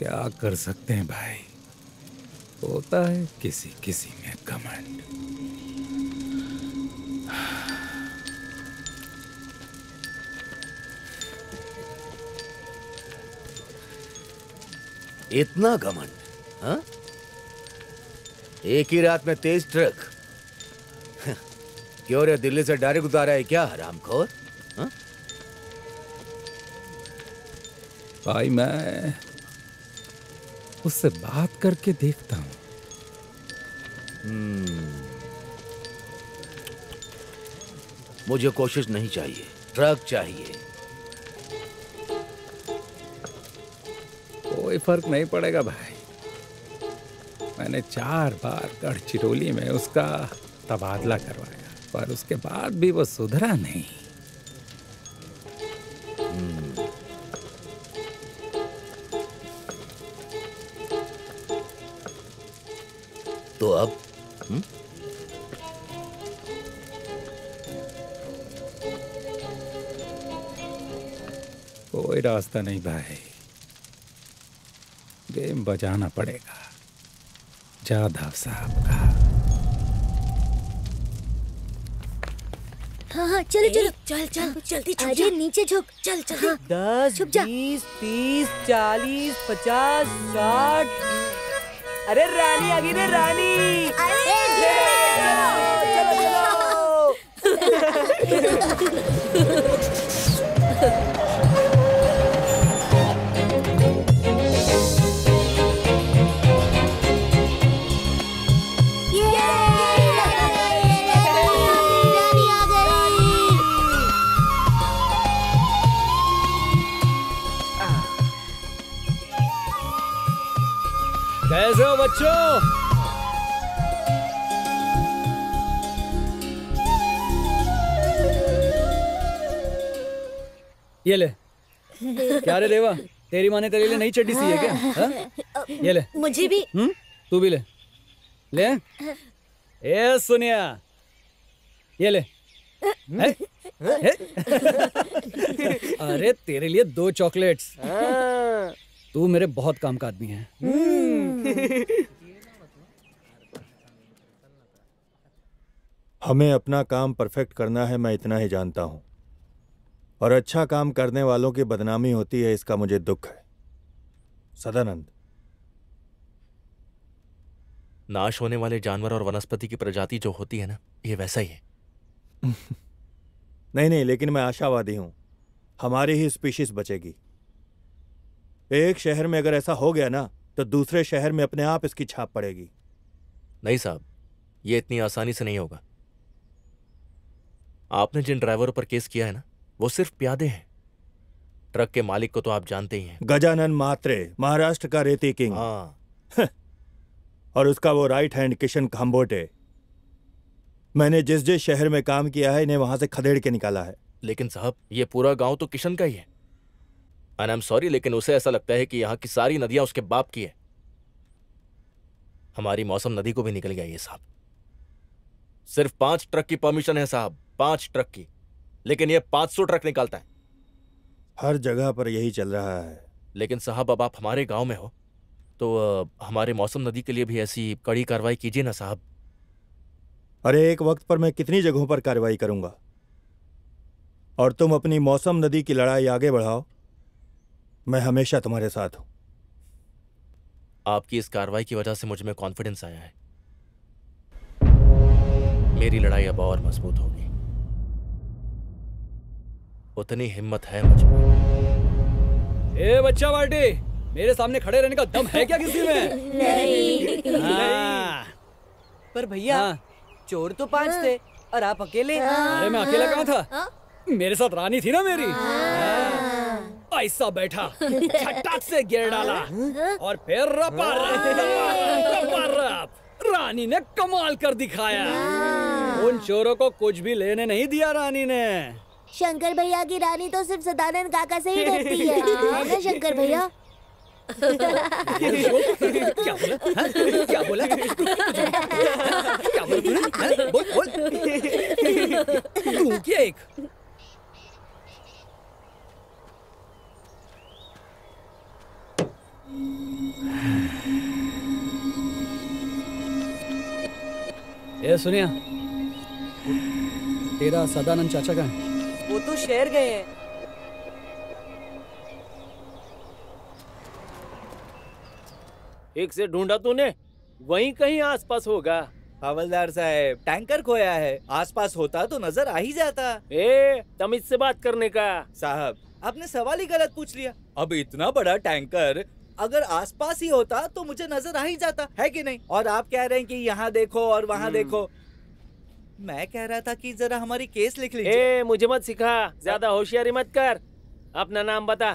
क्या कर सकते हैं भाई, होता है किसी किसी में घमंड। इतना घमंड? हाँ? एक ही रात में 23 ट्रक? क्यों रे, दिल्ली से डायरेक्ट उतारा है क्या हरामखोर? हाँ? भाई मैं उससे बात करके देखता हूँ। मुझे कोशिश नहीं चाहिए, ट्रक चाहिए। कोई फर्क नहीं पड़ेगा भाई, मैंने 4 बार गढ़चिरौली में उसका तबादला करवाया, पर उसके बाद भी वो सुधरा नहीं। तो अब कोई रास्ता नहीं भाई, गेम बजाना पड़ेगा जाधव साहब का। हाँ हाँ चलो चलो, चल चल जल्दी झुक जा, नीचे झुक, चल चल। हाँ, 10, 20, 30, 40, 50, 60। अरे रानी आ गई रे रानी। अरे कैसे हो बच्चों? ये ले। क्या रे देवा, तेरी माँ ने तेरे लिए नई चड्डी सी है क्या? हा? ये ले। मुझे भी। तू भी ले। ले। ए सुनिया, ये ले। है? है? अरे तेरे लिए 2 चॉकलेट्स। तू मेरे बहुत काम का आदमी है। हमें अपना काम परफेक्ट करना है, मैं इतना ही जानता हूं, और अच्छा काम करने वालों की बदनामी होती है, इसका मुझे दुख है। सदानंद, नाश होने वाले जानवर और वनस्पति की प्रजाति जो होती है ना, ये वैसा ही है। नहीं नहीं, लेकिन मैं आशावादी हूं, हमारी ही स्पीशीज बचेगी। एक शहर में अगर ऐसा हो गया ना, तो दूसरे शहर में अपने आप इसकी छाप पड़ेगी। नहीं साहब, ये इतनी आसानी से नहीं होगा। आपने जिन ड्राइवरों पर केस किया है ना, वो सिर्फ प्यादे हैं। ट्रक के मालिक को तो आप जानते ही हैं। गजानन मात्रे, महाराष्ट्र का रेती किंग। हाँ। और उसका वो राइट हैंड किशन खाम्बोटे। मैंने जिस जिस शहर में काम किया है, इन्हें वहां से खदेड़ के निकाला है। लेकिन साहब, ये पूरा गांव तो किशन का ही है। एंड आई एम सॉरी, लेकिन उसे ऐसा लगता है कि यहाँ की सारी नदियां उसके बाप की है। हमारी मौसम नदी को भी निकल गया ये साहब। सिर्फ 5 ट्रक की परमिशन है साहब, 5 ट्रक की, लेकिन ये 500 ट्रक निकालता है। हर जगह पर यही चल रहा है। लेकिन साहब, अब आप हमारे गांव में हो, तो हमारे मौसम नदी के लिए भी ऐसी कड़ी कार्रवाई कीजिए ना साहब। अरे एक वक्त पर मैं कितनी जगहों पर कार्रवाई करूंगा, और तुम अपनी मौसम नदी की लड़ाई आगे बढ़ाओ, मैं हमेशा तुम्हारे साथ हूं। आपकी इस कार्रवाई की वजह से मुझ में कॉन्फिडेंस आया है। मेरी लड़ाई अब और मजबूत होगी। उतनी हिम्मत है मुझ में। ए बच्चा बाल्टी, मेरे सामने खड़े रहने का दम है क्या किसी में? नहीं। हाँ। पर भैया, चोर तो 5 थे और आप अकेले। अरे मैं अकेला कहाँ था? मेरे साथ रानी थी ना मेरी। ऐसा बैठा, झटाक से गिर डाला, और फिर रपा रप। रानी ने कमाल कर दिखाया। उन चोरों को कुछ भी लेने नहीं दिया रानी ने। शंकर भैया की रानी तो सिर्फ सदानंद काका से ही डरती है। है ना शंकर भैया? क्या बोला? क्या बोला? क्या बोला तूने? बोल बोल। तू क्या एक? ए सुनिया, तेरा सदानंद चाचा कहाँ है? वो तो शहर गए हैं। एक से ढूंढा तूने, वहीं कहीं आसपास होगा। हवलदार साहब, टैंकर खोया है, आसपास होता तो नजर आ ही जाता। तमीज से बात करने का। साहब, आपने सवाल ही गलत पूछ लिया। अब इतना बड़ा टैंकर अगर आसपास ही होता तो मुझे नजर आ ही जाता, है कि नहीं? और आप कह रहे हैं कि यहाँ देखो और वहाँ देखो। मैं कह रहा था कि जरा हमारी केस लिख लीजिए। मुझे मत सिखा, ज्यादा होशियारी मत कर। अपना नाम बता।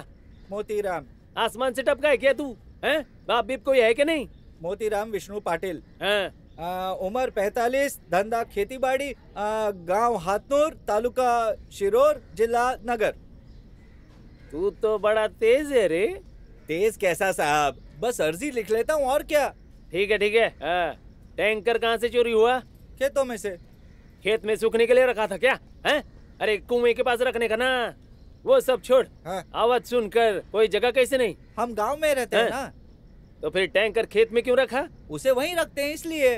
मोतीराम। आसमान से टपका है क्या तू? हैं? बाप बीप कोई है कि नहीं? मोतीराम विष्णु पाटिल। हाँ। उम्र 45, धंधा खेती बाड़ी, गांव हाथनूर, तालुका शिरोर, जिला नगर। तू तो बड़ा तेज है रे। तेज कैसा साहब, बस अर्जी लिख लेता हूँ और क्या। ठीक है ठीक है। टैंकर कहाँ से चोरी हुआ? खेतों में से। खेत में सूखने के लिए रखा था क्या? हैं? अरे कुएं के पास रखने का ना। वो सब छोड़। आवाज सुनकर कोई जगह कैसे नहीं? हम गांव में रहते हैं ना। तो फिर टैंकर खेत में क्यों रखा? उसे वहीं रखते हैं इसलिए।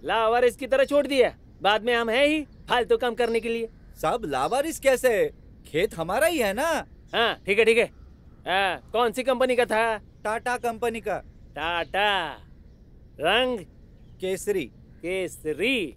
लावारिस की तरह छोड़ दिया। बाद में हम है ही फालतू काम करने के लिए। सब लावारिस कैसे? खेत हमारा ही है ना। हाँ ठीक है ठीक है। कौन सी कंपनी का था? टाटा कंपनी का। टाटा। रंग? केसरी। केसरी।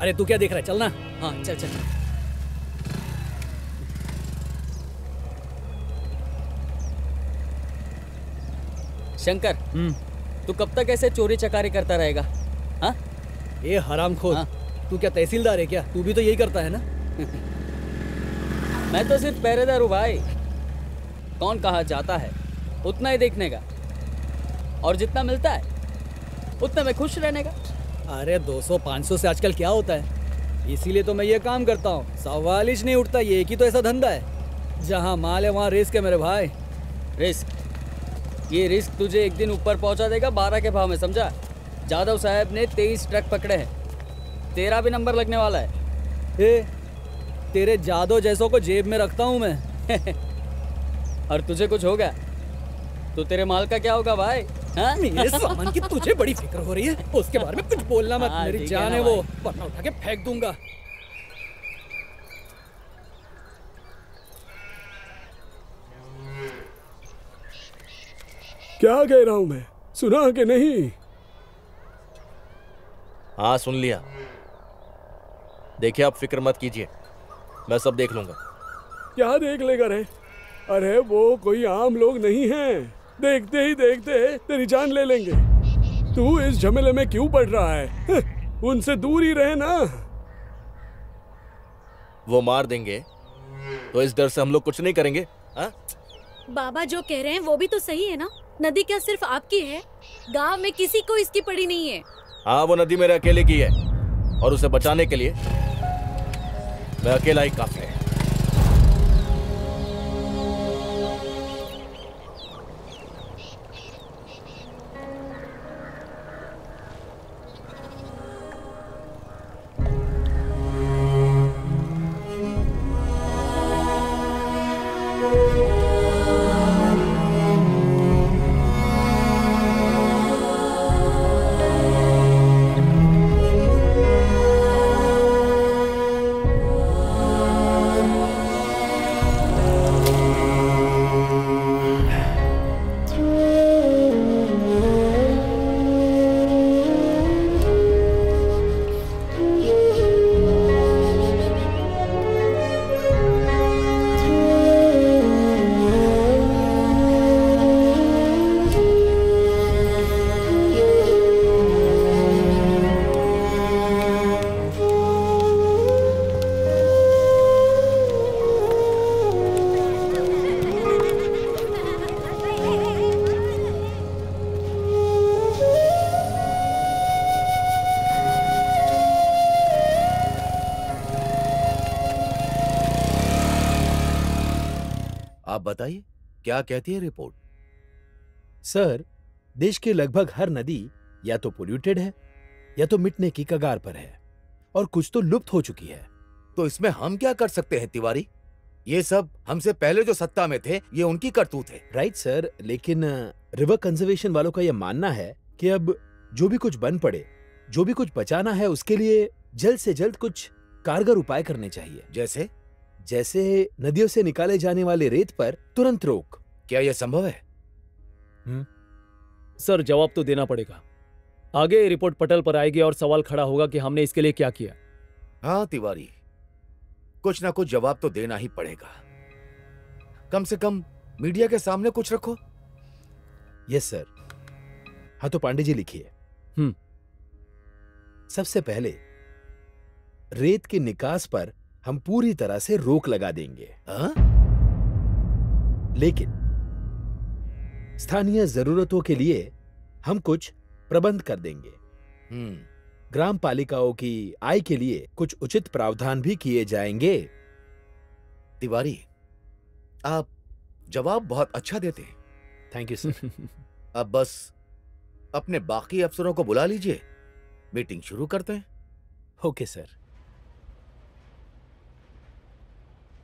अरे तू क्या देख रहा है? चलना। हाँ चल चल। शंकर, तू कब तक ऐसे चोरी चकारी करता रहेगा? हाँ? ये हरामखोर। हाँ? तू क्या तहसीलदार है क्या? तू भी तो यही करता है ना? मैं तो सिर्फ पहरेदार हूँ भाई। कौन कहाँ जाता है उतना ही देखने का, और जितना मिलता है उतना में खुश रहने का। अरे 200-500 से आजकल क्या होता है? इसीलिए तो मैं ये काम करता हूँ। सवाल ही नहीं उठता। ये एक ही तो ऐसा धंधा है। जहाँ माल है वहाँ रिस्क है मेरे भाई। रिस्क? ये रिस्क तुझे एक दिन ऊपर पहुँचा देगा 12 के भाव में, समझा? जादव साहब ने 23 ट्रक पकड़े हैं। तेरा भी नंबर लगने वाला है। तेरे जादव जैसों को जेब में रखता हूँ मैं। और तुझे कुछ होगा तो तेरे माल का क्या होगा भाई? हाँ? मेरे सामान की तुझे बड़ी फिक्र हो रही है। उसके बारे में कुछ बोलना मत। मेरी जान है वो, वरना उठा के फेंक दूंगा। क्या कह रहा हूं मैं? सुना कि नहीं? हाँ सुन लिया। देखिए आप फिक्र मत कीजिए, मैं सब देख लूंगा। क्या देख लेगा रे? अरे वो कोई आम लोग नहीं हैं। देखते ही देखते तेरी जान ले लेंगे। तू इस झमेले में क्यों पड़ रहा है? उनसे दूर ही रहे ना। वो मार देंगे तो इस डर से हम लोग कुछ नहीं करेंगे। हा? बाबा जो कह रहे हैं वो भी तो सही है ना। नदी क्या सिर्फ आपकी है? गांव में किसी को इसकी पड़ी नहीं है। हाँ वो नदी मेरे अकेले की है, और उसे बचाने के लिए मैं अकेला ही काफी है। आप बताइए क्या कहती है रिपोर्ट? सर, देश की लगभग हर नदी या तो पोल्यूटेड है या तो मिटने की कगार पर है और कुछ तो लुप्त हो चुकी है। तो इसमें हम क्या कर सकते हैं तिवारी? ये सब हमसे पहले जो सत्ता में थे ये उनकी करतूत है। राइट सर, लेकिन रिवर कंजर्वेशन वालों का यह मानना है कि अब जो भी कुछ बन पड़े, जो भी कुछ बचाना है, उसके लिए जल्द से जल्द कुछ कारगर उपाय करने चाहिए। जैसे नदियों से निकाले जाने वाले रेत पर तुरंत रोक। क्या यह संभव है? सर, जवाब तो देना पड़ेगा। आगे रिपोर्ट पटल पर आएगी और सवाल खड़ा होगा कि हमने इसके लिए क्या किया। हाँ तिवारी, कुछ ना कुछ जवाब तो देना ही पड़ेगा। कम से कम मीडिया के सामने कुछ रखो। Yes sir. हाँ तो पांडे जी लिखिए। सबसे पहले रेत के निकास पर हम पूरी तरह से रोक लगा देंगे। लेकिन स्थानीय जरूरतों के लिए हम कुछ प्रबंध कर देंगे। ग्राम पालिकाओं की आय के लिए कुछ उचित प्रावधान भी किए जाएंगे। तिवारी, आप जवाब बहुत अच्छा देते हैं। Thank you sir. अब बस अपने बाकी अफसरों को बुला लीजिए, मीटिंग शुरू करते हैं। Okay sir.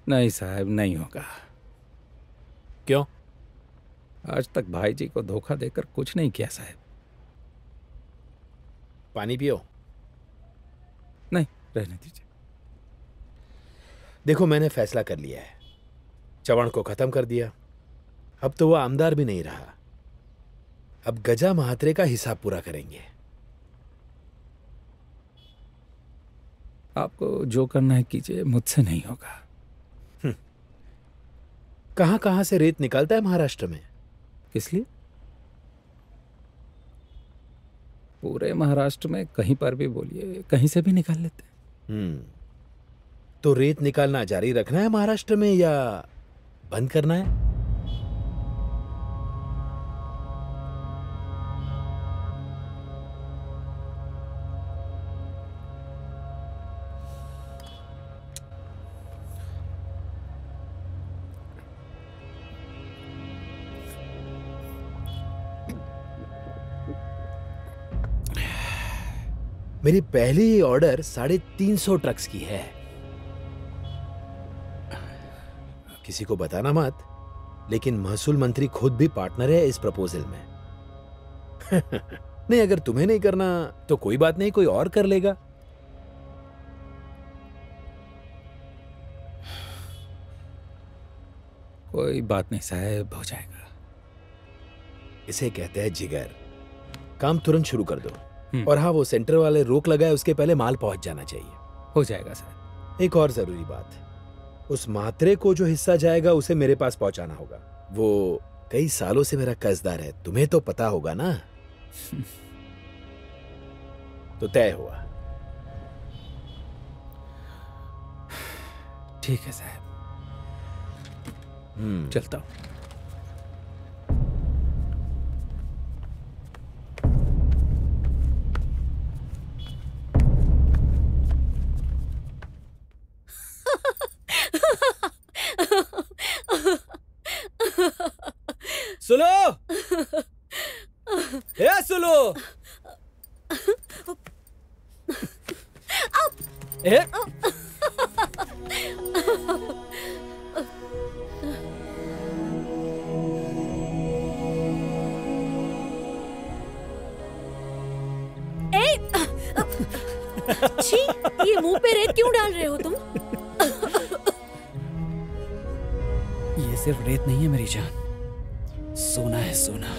नहीं साहब, नहीं होगा। क्यों? आज तक भाई जी को धोखा देकर कुछ नहीं किया साहब। पानी पियो। नहीं, रहने दीजिए। देखो, मैंने फैसला कर लिया है। चवण को खत्म कर दिया। अब तो वो आमदार भी नहीं रहा। अब गजा महात्रे का हिसाब पूरा करेंगे। आपको जो करना है कीजिए, मुझसे नहीं होगा। कहां कहां से रेत निकलता है महाराष्ट्र में? किस लिए? पूरे महाराष्ट्र में कहीं पर भी बोलिए, कहीं से भी निकाल लेते हैं। तो रेत निकालना जारी रखना है महाराष्ट्र में या बंद करना है? मेरी पहली ऑर्डर 350 ट्रक्स की है। किसी को बताना मत, लेकिन महसूल मंत्री खुद भी पार्टनर है इस प्रपोजल में। नहीं, अगर तुम्हें नहीं करना तो कोई बात नहीं, कोई और कर लेगा। कोई बात नहीं साहब, हो जाएगा। इसे कहते हैं जिगर। काम तुरंत शुरू कर दो। और हाँ, वो सेंटर वाले रोक लगाए उसके पहले माल पहुंच जाना चाहिए। हो जाएगा सर। एक और जरूरी बात, उस मात्रे को जो हिस्सा जाएगा उसे मेरे पास पहुंचाना होगा। वो कई सालों से मेरा कर्जदार है, तुम्हें तो पता होगा ना। तो तय हुआ। ठीक है साहब, चलता हूं। सुनो, ए सुनो, ए छी, ये मुंह पे रेत क्यों डाल रहे हो तुम? ये सिर्फ रेत नहीं है मेरी जान, सोना है सोना।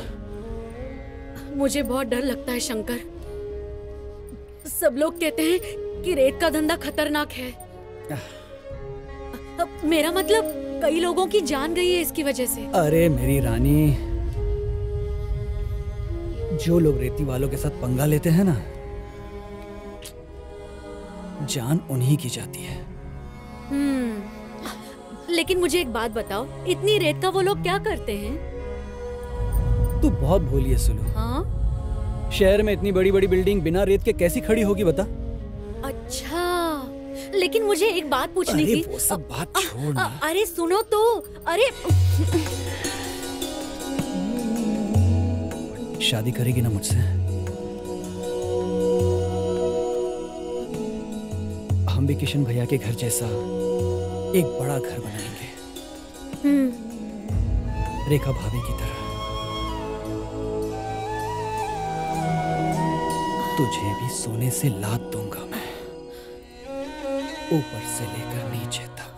मुझे बहुत डर लगता है शंकर। सब लोग कहते हैं कि रेत का धंधा खतरनाक है। मेरा मतलब कई लोगों की जान गई है इसकी वजह से। अरे मेरी रानी, जो लोग रेती वालों के साथ पंगा लेते हैं ना, जान उन्हीं की जाती है। लेकिन मुझे एक बात बताओ, इतनी रेत का वो लोग क्या करते हैं? तू बहुत भोली है सुलू। शहर में इतनी बड़ी बड़ी बिल्डिंग बिना रेत के कैसी खड़ी होगी बता? अच्छा, लेकिन मुझे एक बात पूछनी अरे थी। वो सब बात छोड़ ना। अरे सुनो तो। अरे शादी करेगी ना मुझसे? हम भी किशन भैया के घर जैसा एक बड़ा घर बनाएंगे, रेखा भाभी की तरह। तुझे भी सोने से लाद दूंगा मैं, ऊपर से लेकर नीचे तक।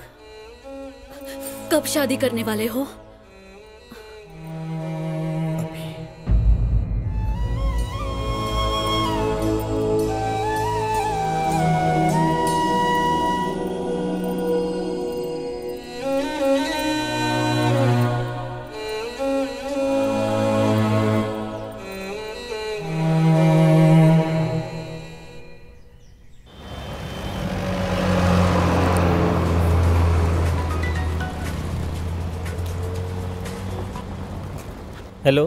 कब शादी करने वाले हो? हेलो।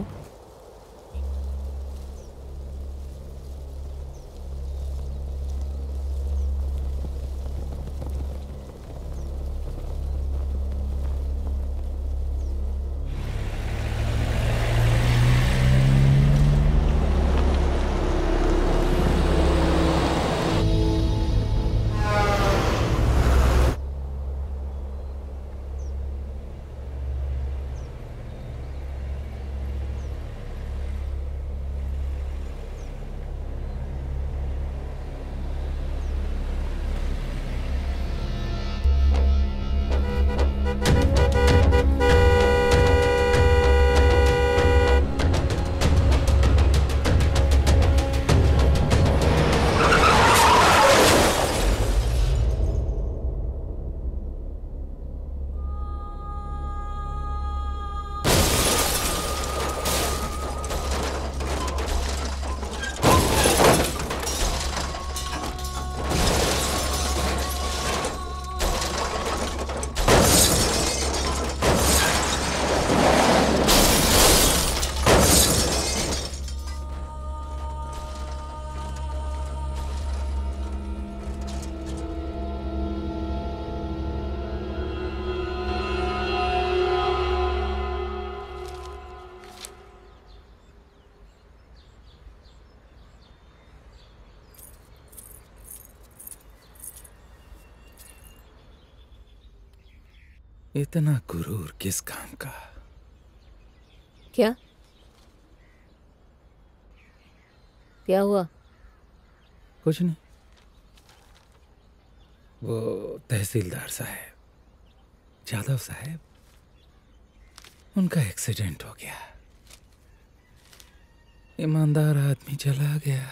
इतना गुरूर किस काम का? क्या क्या हुआ? कुछ नहीं। वो तहसीलदार साहब, जादव साहब, उनका एक्सीडेंट हो गया। ईमानदार आदमी चला गया।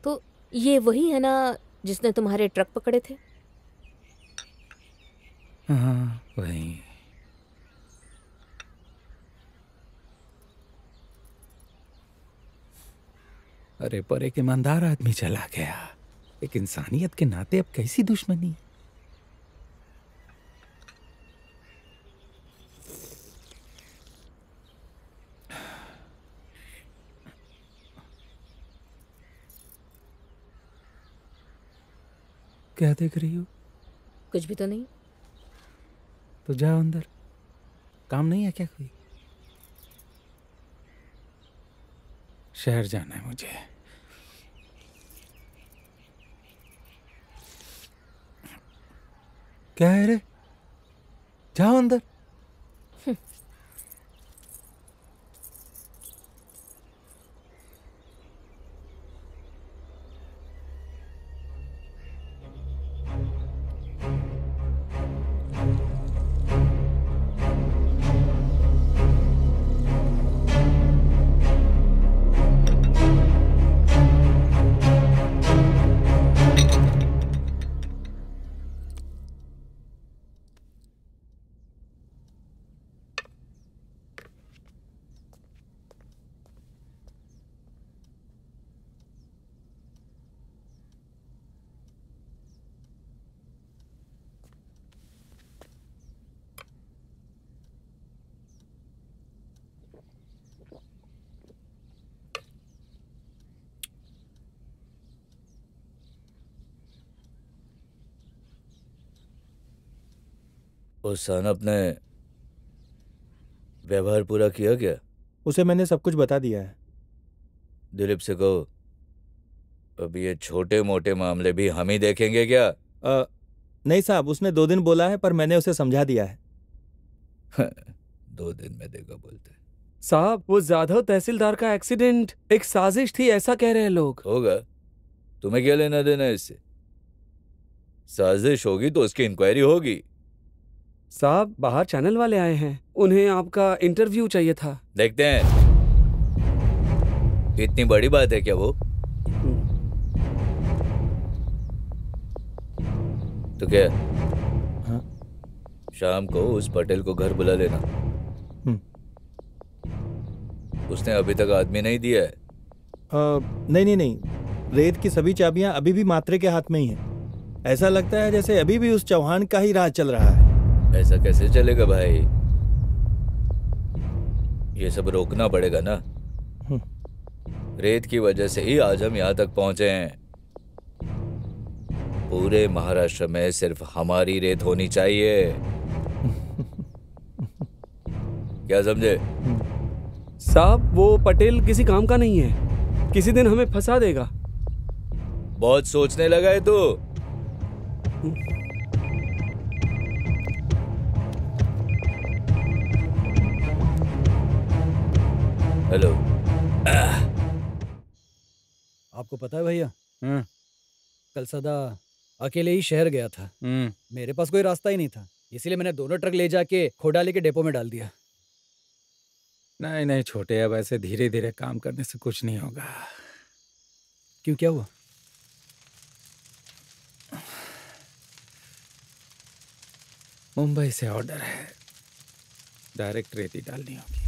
तो ये वही है ना जिसने तुम्हारे ट्रक पकड़े थे? हाँ वही। अरे पर एक ईमानदार आदमी चला गया। एक इंसानियत के नाते अब कैसी दुश्मनी? क्या देख रही हो? कुछ भी तो नहीं। तो जाओ अंदर, काम नहीं है क्या कोई? शहर जाना है मुझे। क्या है रे? जाओ अंदर। उस सनप ने व्यवहार पूरा किया क्या? उसे मैंने सब कुछ बता दिया है। दिलीप से कहो, अब ये छोटे मोटे मामले भी हम ही देखेंगे क्या? नहीं साहब, उसने 2 दिन बोला है, पर मैंने उसे समझा दिया है। 2 दिन में देगा बोलते। साहब, वो जाधव तहसीलदार का एक्सीडेंट एक साजिश थी, ऐसा कह रहे हैं लोग। होगा, तुम्हें क्या लेना देना इससे? साजिश होगी तो उसकी इंक्वायरी होगी। साहब, बाहर चैनल वाले आए हैं, उन्हें आपका इंटरव्यू चाहिए था। देखते हैं, इतनी बड़ी बात है क्या वो? तो क्या? हाँ? शाम को उस पटेल को घर बुला लेना। उसने अभी तक आदमी नहीं दिया है। नहीं, रेत की सभी चाबियां अभी भी मात्रे के हाथ में ही हैं। ऐसा लगता है जैसे अभी भी उस चौहान का ही राज चल रहा है। ऐसा कैसे चलेगा भाई? ये सब रोकना पड़ेगा ना। रेत की वजह से ही आज हम यहाँ तक पहुंचे हैं। पूरे महाराष्ट्र में सिर्फ हमारी रेत होनी चाहिए। क्या समझे? साहब, वो पटेल किसी काम का नहीं है, किसी दिन हमें फंसा देगा। बहुत सोचने लगा है तू। हेलो। आपको पता है भैया, कल सदा अकेले ही शहर गया था। मेरे पास कोई रास्ता ही नहीं था, इसीलिए मैंने दोनों ट्रक ले जाके खोडाली के डेपो में डाल दिया। नहीं छोटे, अब ऐसे धीरे धीरे काम करने से कुछ नहीं होगा। क्यों, क्या हुआ? मुंबई से ऑर्डर है, डायरेक्ट रेती डालनी होगी।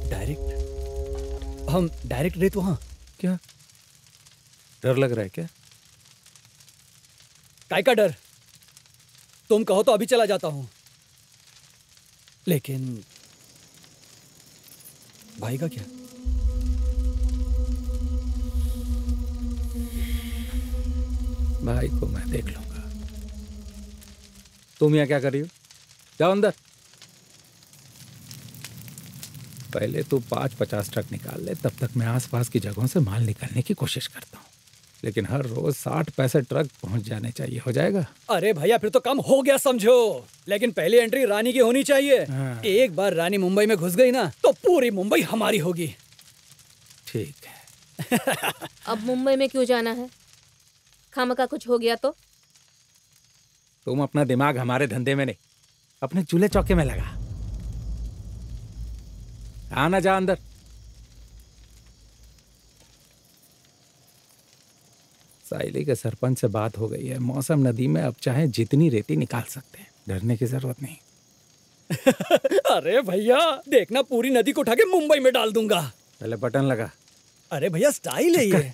डायरेक्ट? हम डायरेक्ट रेत वहां? क्या डर लग रहा है क्या? काय का डर? तुम कहो तो अभी चला जाता हूं, लेकिन भाई का क्या? भाई को मैं देख लूंगा। तुम यहाँ क्या कर रही हो? जाओ अंदर। पहले तू 5-50 ट्रक निकाल ले, तब तक मैं आसपास की जगहों से माल निकालने की कोशिश करता हूँ। लेकिन हर रोज 60-65 ट्रक पहुंच जाने चाहिए। हो जाएगा? अरे भैया, फिर तो कम हो गया समझो, लेकिन पहली एंट्री रानी की होनी चाहिए। एक बार रानी मुंबई में घुस गई ना, तो पूरी मुंबई हमारी होगी। ठीक है। अब मुंबई में क्यों जाना है? खामखा कुछ हो गया तो? तुम अपना दिमाग हमारे धंधे में नहीं, अपने चूल्हे चौके में लगा। आना, जा अंदर। साइली के सरपंच से बात हो गई है, मौसम नदी में अब चाहे जितनी रेती निकाल सकते हैं, डरने की जरूरत नहीं। अरे भैया देखना, पूरी नदी को उठा के मुंबई में डाल दूंगा। पहले बटन लगा। अरे भैया स्टाइल है ये।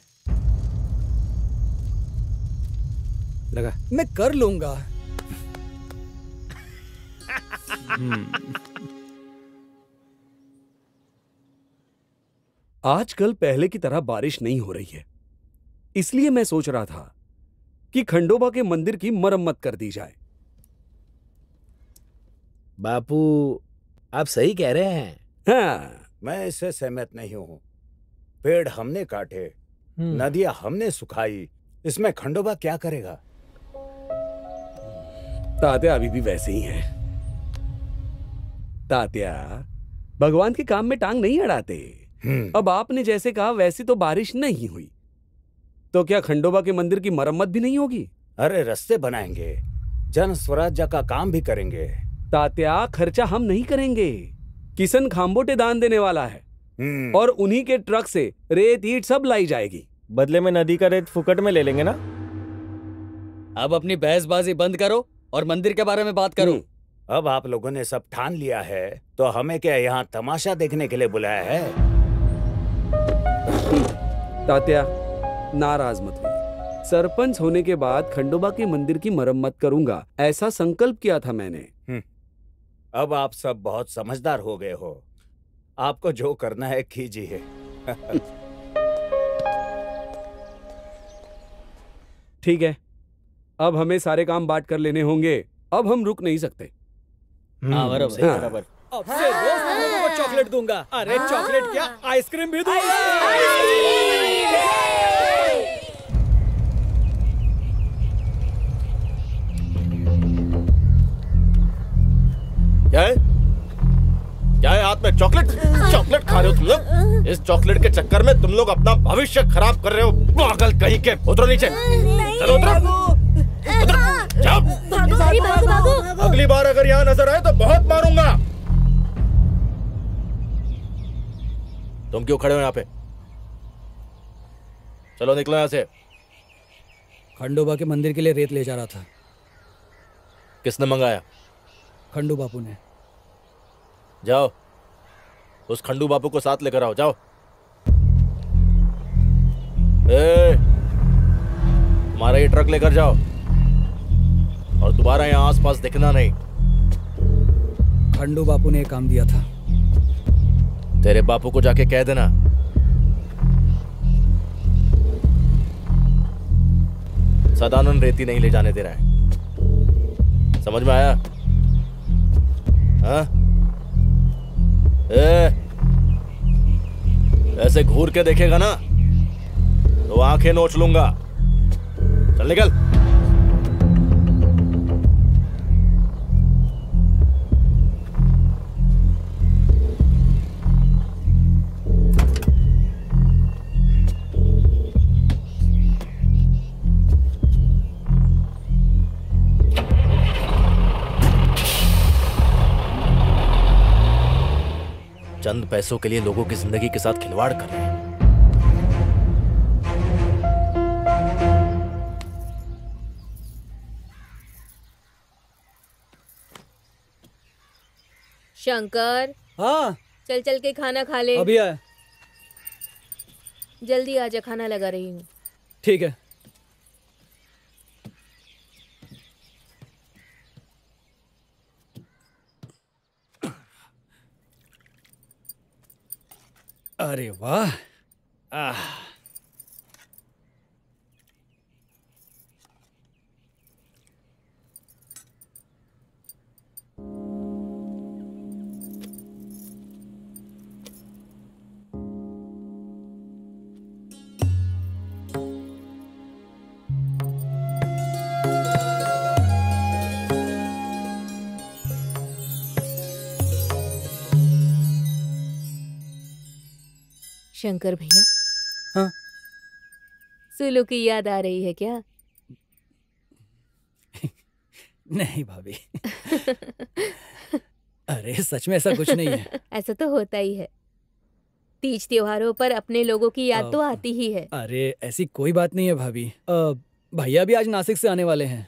लगा। मैं कर लूंगा। आजकल पहले की तरह बारिश नहीं हो रही है, इसलिए मैं सोच रहा था कि खंडोबा के मंदिर की मरम्मत कर दी जाए। बापू, आप सही कह रहे हैं। हाँ, मैं इससे सहमत नहीं हूँ। पेड़ हमने काटे, नदियां हमने सुखाई, इसमें खंडोबा क्या करेगा? तात्या अभी भी वैसे ही हैं। तात्या भगवान के काम में टांग नहीं अड़ाते। अब आपने जैसे कहा वैसी तो बारिश नहीं हुई, तो क्या खंडोबा के मंदिर की मरम्मत भी नहीं होगी? अरे रास्ते बनाएंगे, जन स्वराज्य का काम भी करेंगे। तात्या खर्चा हम नहीं करेंगे, किशन खाम्बोटे दान देने वाला है, और उन्हीं के ट्रक से रेत ईंट सब लाई जाएगी। बदले में नदी का रेत फुकट में ले लेंगे ना। अब अपनी बहसबाजी बंद करो और मंदिर के बारे में बात करो। अब आप लोगों ने सब ठान लिया है, तो हमें क्या यहाँ तमाशा देखने के लिए बुलाया है? तात्या नाराज मत होइए, सरपंच होने के बाद खंडोबा के मंदिर की मरम्मत करूंगा, ऐसा संकल्प किया था मैंने। अब आप सब बहुत समझदार हो गए हो, आपको जो करना है कीजिए। ठीक है, अब हमें सारे काम बांट कर लेने होंगे। अब हम रुक नहीं सकते। हाँ बराबर हाँ। बराबर। अब से रोज तुम लोगों को चॉकलेट दूंगा। अरे चॉकलेट क्या, आइसक्रीम भी दूंगा। क्या है? क्या है हाथ में? चॉकलेट? चॉकलेट खा रहे हो तुम लोग? इस चॉकलेट के चक्कर में तुम लोग अपना भविष्य खराब कर रहे हो। पागल कहीं के। उतरो नीचे। चलो उतरो। उतरो। जाओ। भागो। अगली बार अगर यहाँ नजर आए तो बहुत मारूंगा। तुम क्यों खड़े हो यहाँ पे? चलो निकलो यहाँ से। खंडोबा के मंदिर के लिए रेत ले जा रहा था। किसने मंगाया? खंडू बापू ने। जाओ उस खंडू बापू को साथ लेकर आओ। जाओ। हमारा ये ट्रक लेकर जाओ और दोबारा यहाँ आसपास दिखना नहीं। खंडू बापू ने काम दिया था। तेरे बापू को जाके कह देना सदानंद रेती नहीं ले जाने दे रहा है। समझ में आया? हाँ? ऐसे घूर के देखेगा ना तो आंखें नोच लूंगा। चल निकल। चंद पैसों के लिए लोगों की जिंदगी के साथ खिलवाड़ कर रहे हैं। शंकर। हाँ चल चल के खाना खा ले। अभी आया। जल्दी आजा, खाना लगा रही हूँ। ठीक है। अरे वाह। शंकर भैया। हाँ? सुलू की याद आ रही है क्या? नहीं भाभी। अरे सच में ऐसा कुछ नहीं है। ऐसा तो होता ही है। तीज त्योहारों पर अपने लोगों की याद तो आती ही है। अरे ऐसी कोई बात नहीं है भाभी। भैया भी आज नासिक से आने वाले हैं।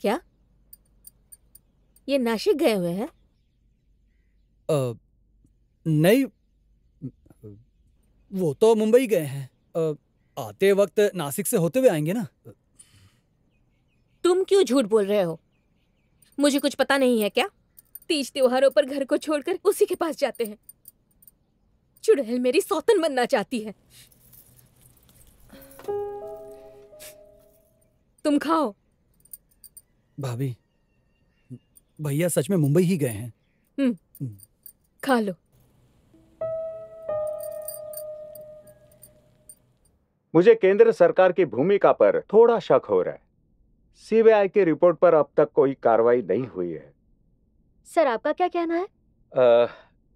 क्या? ये नासिक गए हुए हैं? नहीं, वो तो मुंबई गए हैं। आते वक्त नासिक से होते हुए आएंगे ना। तुम क्यों झूठ बोल रहे हो? मुझे कुछ पता नहीं है क्या? तीज त्योहारों पर घर को छोड़कर उसी के पास जाते हैं। चुड़ैल मेरी सौतन बनना चाहती है। तुम खाओ। भाभी, भैया सच में मुंबई ही गए हैं। खा लो। मुझे केंद्र सरकार की भूमिका पर थोड़ा शक हो रहा है। सीबीआई की रिपोर्ट पर अब तक कोई कार्रवाई नहीं हुई है। सर आपका क्या कहना है?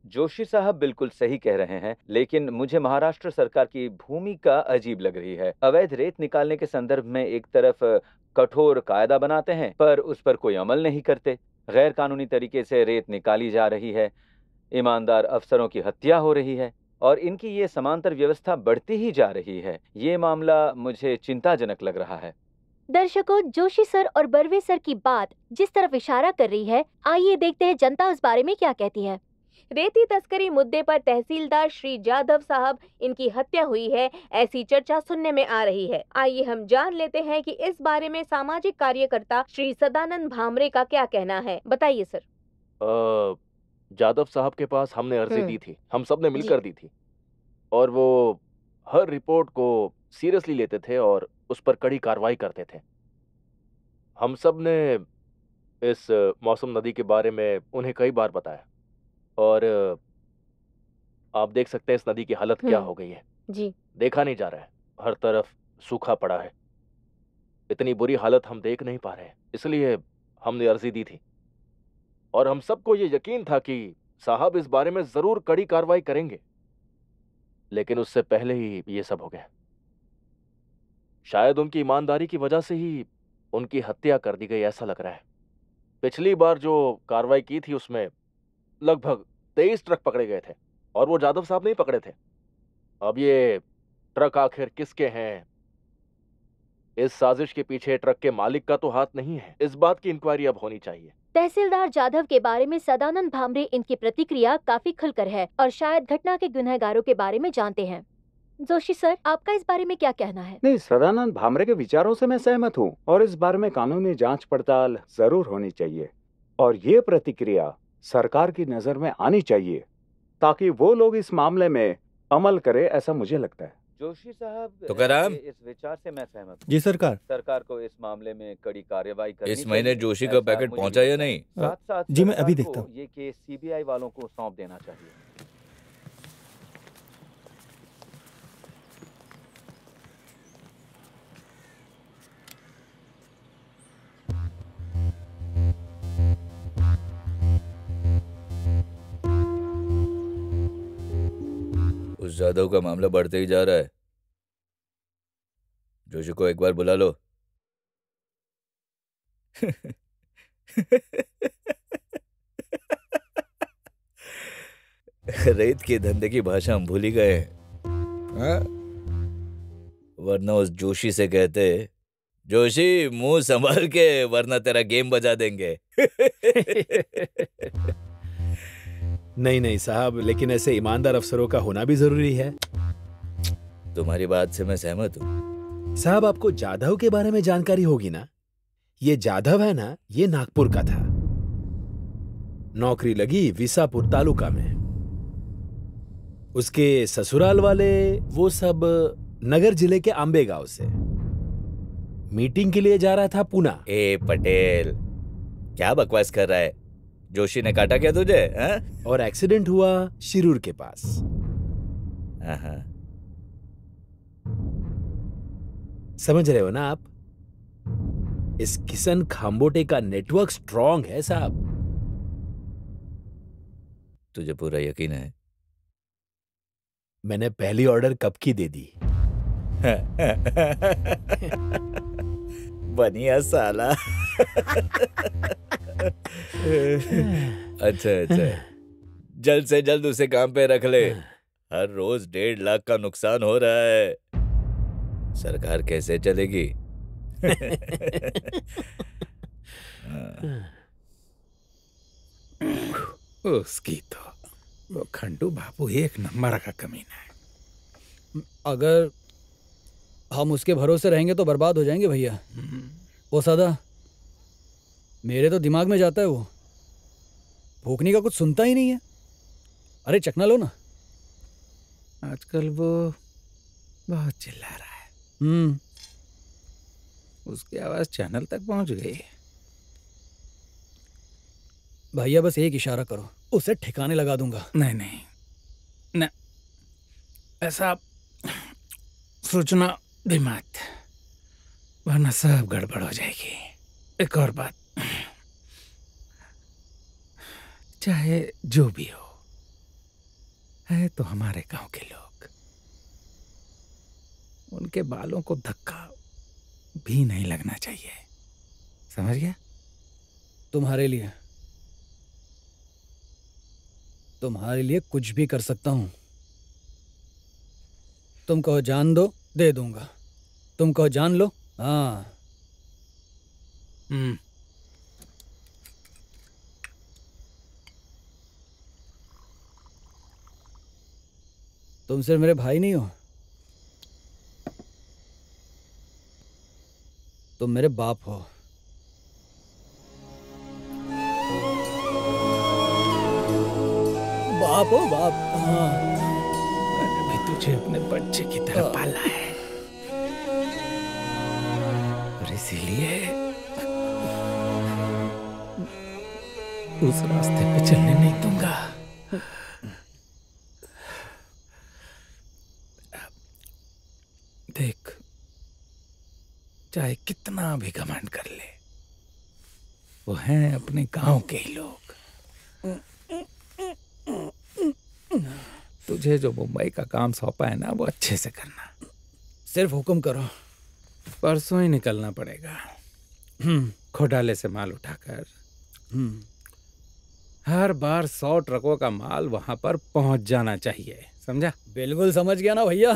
जोशी साहब बिल्कुल सही कह रहे हैं, लेकिन मुझे महाराष्ट्र सरकार की भूमिका अजीब लग रही है। अवैध रेत निकालने के संदर्भ में एक तरफ कठोर कायदा बनाते हैं पर उस पर कोई अमल नहीं करते। गैर कानूनी तरीके से रेत निकाली जा रही है, ईमानदार अफसरों की हत्या हो रही है और इनकी ये समांतर व्यवस्था बढ़ती ही जा रही है। ये मामला मुझे चिंताजनक लग रहा है। दर्शकों, जोशी सर और बर्वे सर की बात जिस तरफ इशारा कर रही है, आइए देखते हैं जनता उस बारे में क्या कहती है। रेती तस्करी मुद्दे पर तहसीलदार श्री जाधव साहब इनकी हत्या हुई है, ऐसी चर्चा सुनने में आ रही है। आइए हम जान लेते हैं कि इस बारे में सामाजिक कार्यकर्ता श्री सदानंद भामरे का क्या कहना है। बताइए सर। जादव साहब के पास हमने अर्जी दी थी, हम सब ने मिलकर दी थी और वो हर रिपोर्ट को सीरियसली लेते थे और उस पर कड़ी कार्रवाई करते थे। हम सब ने इस मौसम नदी के बारे में उन्हें कई बार बताया और आप देख सकते हैं इस नदी की हालत क्या हो गई है। जी। देखा नहीं जा रहा है, हर तरफ सूखा पड़ा है। इतनी बुरी हालत हम देख नहीं पा रहे हैं, इसलिए हमने अर्जी दी थी और हम सबको ये यकीन था कि साहब इस बारे में जरूर कड़ी कार्रवाई करेंगे, लेकिन उससे पहले ही ये सब हो गया। शायद उनकी ईमानदारी की वजह से ही उनकी हत्या कर दी गई, ऐसा लग रहा है। पिछली बार जो कार्रवाई की थी उसमें लगभग 23 ट्रक पकड़े गए थे और वो जाधव साहब नहीं पकड़े थे। अब ये ट्रक आखिर किसके हैं? इस साजिश के पीछे ट्रक के मालिक का तो हाथ नहीं है। इस बात की इंक्वायरी अब होनी चाहिए। तहसीलदार जाधव के बारे में सदानंद भामरे इनकी प्रतिक्रिया काफी खुलकर है और शायद घटना के गुनहगारों के बारे में जानते हैं। जोशी सर, आपका इस बारे में क्या कहना है? नहीं, सदानंद भामरे के विचारों से मैं सहमत हूँ और इस बारे में कानूनी जांच पड़ताल जरूर होनी चाहिए और ये प्रतिक्रिया सरकार की नजर में आनी चाहिए ताकि वो लोग इस मामले में अमल करे, ऐसा मुझे लगता है। जोशी साहब, तुकाराम, इस विचार से मैं सहमत हूं। जी सरकार। सरकार को इस मामले में कड़ी कार्रवाई करनी इस महीने चाहिए। जोशी का पैकेट पहुंचा या नहीं? साथ साथ जी मैं सरकार अभी को देखता हूँ। ये केस सीबीआई वालों को सौंप देना चाहिए। उस जाधव का मामला बढ़ते ही जा रहा है। जोशी को एक बार बुला लो। रेत के धंधे की भाषा हम भूल ही गए हैं, हाँ? वरना उस जोशी से कहते, जोशी मुंह संभाल के वरना तेरा गेम बजा देंगे। नहीं नहीं साहब, लेकिन ऐसे ईमानदार अफसरों का होना भी जरूरी है। तुम्हारी बात से मैं सहमत हूँ। साहब, आपको जाधव के बारे में जानकारी होगी ना? ये जाधव है ना, ये नागपुर का था। नौकरी लगी विसापुर तालुका में। उसके ससुराल वाले वो सब नगर जिले के आंबे गांव से। मीटिंग के लिए जा रहा था पूना। ए पटेल, क्या बकवास कर रहा है? जोशी ने काटा क्या तुझे, हाँ? और एक्सीडेंट हुआ शिरूर के पास। समझ रहे हो ना आप? इस किशन खाम्बोटे का नेटवर्क स्ट्रांग है साहब। तुझे पूरा यकीन है? मैंने पहली ऑर्डर कब की दे दी। बनिया साला। अच्छा अच्छा, जल्द से जल्द उसे काम पे रख ले। हर रोज 1.5 लाख का नुकसान हो रहा है। सरकार कैसे चलेगी? उसकी तो वो खंडू बाबू एक नंबर का कमीना है। अगर हम उसके भरोसे रहेंगे तो बर्बाद हो जाएंगे भैया। वो सदा मेरे तो दिमाग में जाता है, वो भूखनी का कुछ सुनता ही नहीं है। अरे चखना लो ना। आजकल वो बहुत चिल्ला रहा है। उसकी आवाज चैनल तक पहुंच गई है। भैया बस एक इशारा करो, उसे ठिकाने लगा दूंगा। नहीं नहीं न, ऐसा सोचना भी मत, वरना सब गड़बड़ हो जाएगी। एक और बात, चाहे जो भी हो, है तो हमारे गांव के लोग। उनके बालों को धक्का भी नहीं लगना चाहिए, समझ गया? तुम्हारे लिए कुछ भी कर सकता हूं। तुम कहो जान दो, दे दूंगा। तुम कहो जान लो। हाँ। तुम सिर्फ मेरे भाई नहीं हो, तुम मेरे बाप हो। बाप हो बाप। हाँ। मैंने भी तुझे अपने बच्चे की तरह पाला है। उस रास्ते पे चलने नहीं दूंगा। देख, चाहे कितना भी घमंड कर ले, वो हैं अपने गांव के ही लोग। तुझे जो मुंबई का काम सौंपा है ना, वो अच्छे से करना। सिर्फ हुक्म करो। परसों ही निकलना पड़ेगा। खोडाले से माल उठाकर हर बार 100 ट्रकों का माल वहां पर पहुंच जाना चाहिए, समझा? बिल्कुल समझ गया ना भैया।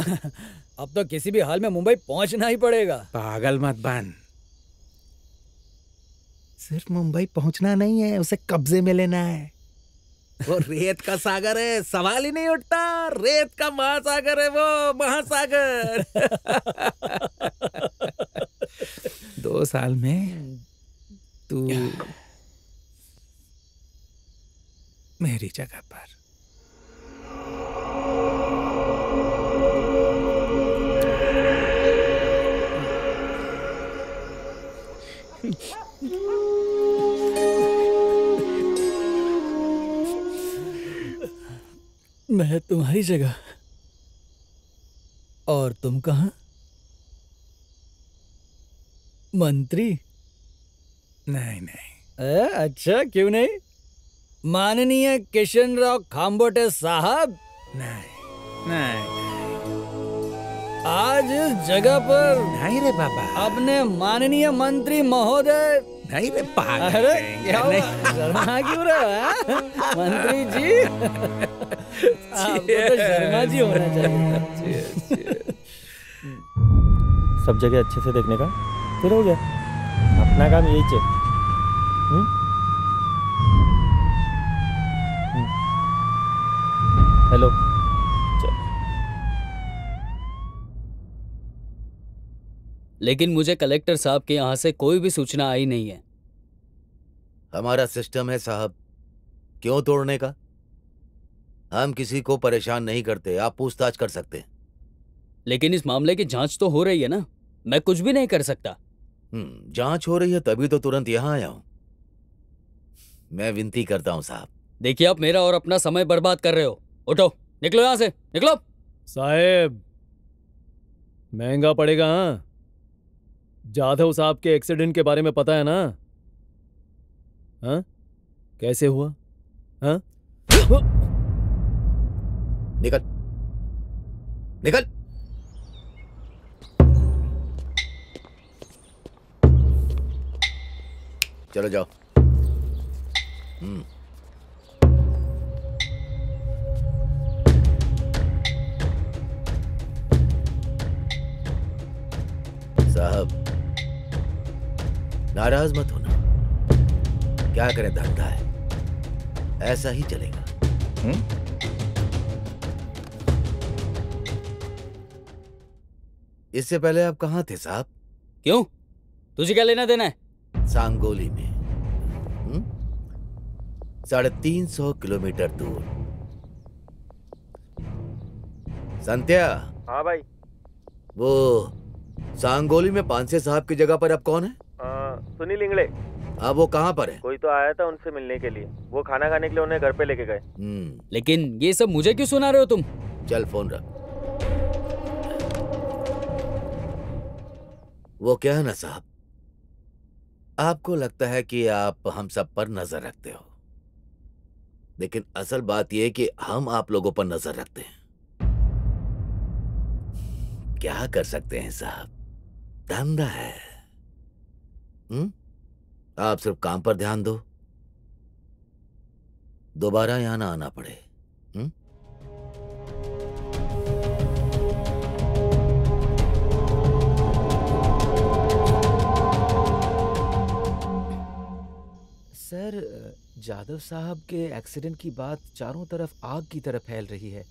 अब तो किसी भी हाल में मुंबई पहुंचना ही पड़ेगा। पागल मत बन। सिर्फ मुंबई पहुंचना नहीं है, उसे कब्जे में लेना है। वो रेत का सागर है, सवाल ही नहीं उठता। रेत का महासागर है वो, महासागर। 2 साल में तू मेरी जगह पर। मैं तुम्हारी जगह, और तुम कहाँ? मंत्री? नहीं नहीं। अच्छा, क्यों नहीं? माननीय किशन राव खाम्बोटे साहब? नहीं नहीं। आज इस जगह पर नहीं रे बाबा, अपने माननीय मंत्री महोदय। नहीं रे पागल। अरे क्या हुआ? शर्मा क्यों रहा है मंत्री जी? आपको तो शर्मा जी होना चाहिए। सब जगह अच्छे से देखने का फिर हो गया। अपना काम यही है। हेलो। लेकिन मुझे कलेक्टर साहब के यहाँ से कोई भी सूचना आई नहीं है। हमारा सिस्टम है साहब, क्यों तोड़ने का? हम किसी को परेशान नहीं करते, आप पूछताछ कर सकते हैं। लेकिन इस मामले की जांच तो हो रही है ना, मैं कुछ भी नहीं कर सकता। जांच हो रही है तभी तो तुरंत यहाँ आया हूं। मैं विनती करता हूं साहब। देखिए, आप मेरा और अपना समय बर्बाद कर रहे हो। उठो, निकलो यहाँ से, निकलो। साहेब, महंगा पड़ेगा। हाँ, जाधव साहब के एक्सीडेंट के बारे में पता है ना? हाँ, कैसे हुआ? हाँ? निकल निकल। चलो जाओ। साहब, नाराज मत होना। क्या करें, धंधा है, ऐसा ही चलेगा। इससे पहले आप कहाँ थे साहब? क्यों, तुझे क्या लेना देना है? सांगोली में 350 किलोमीटर दूर। संत्या। हाँ भाई। वो सांगोली में पांसे साहब की जगह पर अब कौन है? सुनील इंगले। अब वो कहाँ पर है? कोई तो आया था उनसे मिलने के लिए, वो खाना खाने के लिए उन्हें घर पे लेके गए। लेकिन ये सब मुझे क्यों सुना रहे हो तुम? चल फोन रख। वो क्या है ना साहब, आपको लगता है कि आप हम सब पर नजर रखते हो, लेकिन असल बात यह है कि हम आप लोगों पर नजर रखते हैं। क्या कर सकते हैं साहब, धंधा है। आप सिर्फ काम पर ध्यान दो, दोबारा यहां ना आना पड़े। सर, जाधव साहब के एक्सीडेंट की बात चारों तरफ आग की तरह फैल रही है।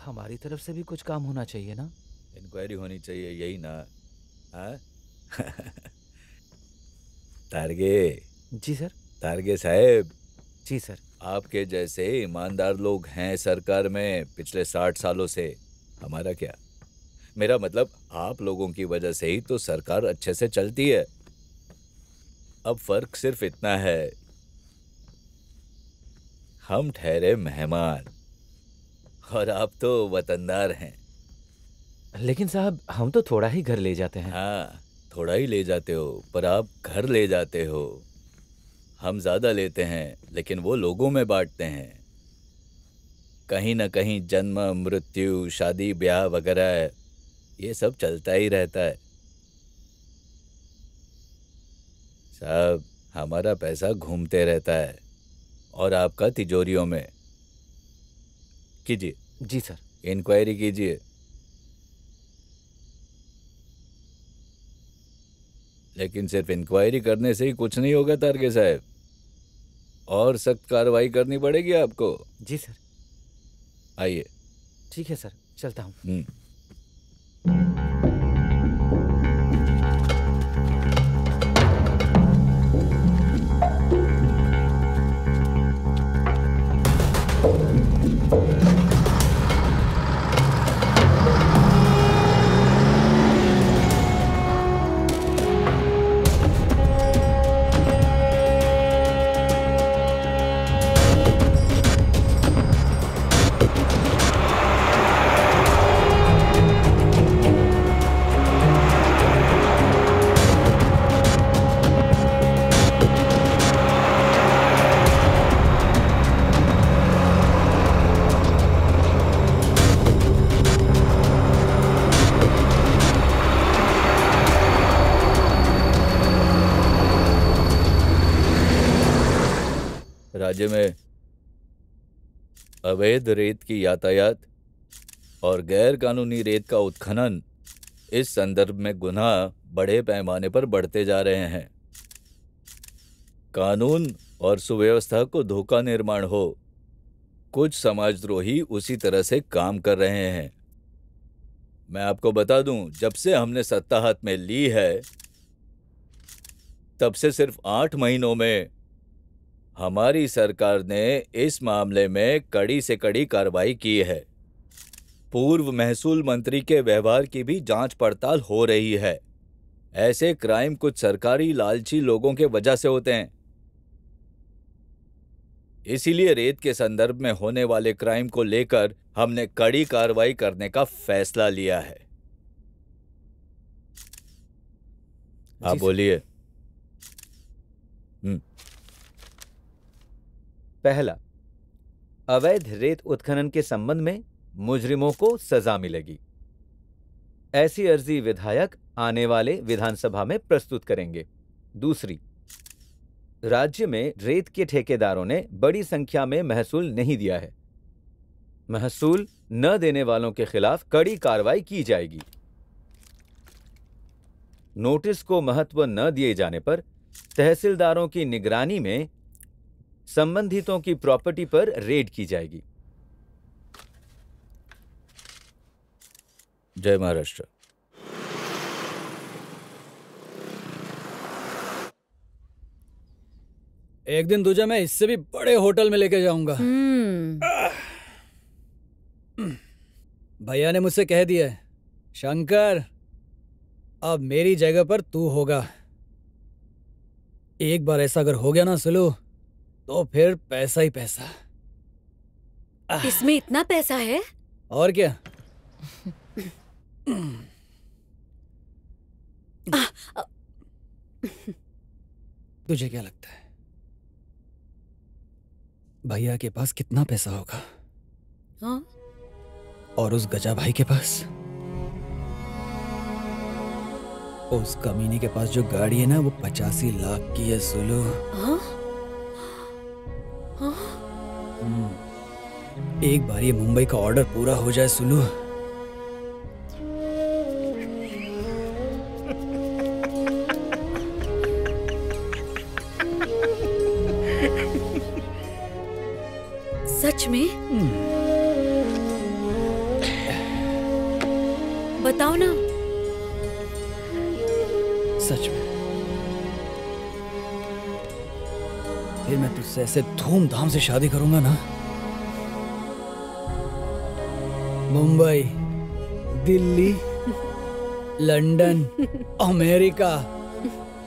हमारी तरफ से भी कुछ काम होना चाहिए ना? इंक्वायरी होनी चाहिए, यही ना? हाँ? तारगे। जी सर। तारगे साहब। जी सर। आपके जैसे ईमानदार लोग हैं सरकार में पिछले 60 सालों से। हमारा क्या, मेरा मतलब आप लोगों की वजह से ही तो सरकार अच्छे से चलती है। अब फर्क सिर्फ इतना है हम ठहरे मेहमान और आप तो वतनदार हैं। लेकिन साहब हम तो थोड़ा ही घर ले जाते हैं। हाँ, थोड़ा ही ले जाते हो, पर आप घर ले जाते हो। हम ज्यादा लेते हैं, लेकिन वो लोगों में बांटते हैं। कहीं ना कहीं जन्म, मृत्यु, शादी, ब्याह वगैरह ये सब चलता ही रहता है। साहब, हमारा पैसा घूमते रहता है और आपका तिजोरियों में। कीजिए। जी सर। इंक्वायरी कीजिए। लेकिन सिर्फ इंक्वायरी करने से ही कुछ नहीं होगा तारगे साहब, और सख्त कार्रवाई करनी पड़ेगी आपको। जी सर। आइए। ठीक है सर, चलता हूँ। राज्य में अवैध रेत की यातायात और गैर कानूनी रेत का उत्खनन इस संदर्भ में गुनाह बड़े पैमाने पर बढ़ते जा रहे हैं। कानून और सुव्यवस्था को धोखा निर्माण हो, कुछ समाजद्रोही उसी तरह से काम कर रहे हैं। मैं आपको बता दूं, जब से हमने सत्ता हाथ में ली है तब से सिर्फ 8 महीनों में हमारी सरकार ने इस मामले में कड़ी से कड़ी कार्रवाई की है। पूर्व महसूल मंत्री के व्यवहार की भी जांच पड़ताल हो रही है। ऐसे क्राइम कुछ सरकारी लालची लोगों के वजह से होते हैं। इसीलिए रेत के संदर्भ में होने वाले क्राइम को लेकर हमने कड़ी कार्रवाई करने का फैसला लिया है। आप बोलिए। पहला, अवैध रेत उत्खनन के संबंध में मुजरिमों को सजा मिलेगी। ऐसी अर्जी विधायक आने वाले विधानसभा में प्रस्तुत करेंगे। दूसरी, राज्य में रेत के ठेकेदारों ने बड़ी संख्या में महसूल नहीं दिया है। महसूल न देने वालों के खिलाफ कड़ी कार्रवाई की जाएगी। नोटिस को महत्व न दिए जाने पर तहसीलदारों की निगरानी में संबंधितों की प्रॉपर्टी पर रेड की जाएगी। जय महाराष्ट्र। एक दिन तुझे मैं इससे भी बड़े होटल में लेके जाऊंगा। भैया ने मुझसे कह दिया है, शंकर अब मेरी जगह पर तू होगा। एक बार ऐसा अगर हो गया ना सुलू, तो फिर पैसा ही पैसा। इसमें इतना पैसा है? और क्या। तुझे क्या लगता है भैया के पास कितना पैसा होगा? हाँ? और उस गजा भाई के पास, उस कमीने के पास जो गाड़ी है ना, वो 85 लाख की है सुलू। हाँ? एक बार ये मुंबई का ऑर्डर पूरा हो जाए सुलू, सच में? बताओ ना। सच में। फिर मैं तुझसे ऐसे धूमधाम से शादी करूंगा ना, मुंबई, दिल्ली, लंदन, अमेरिका,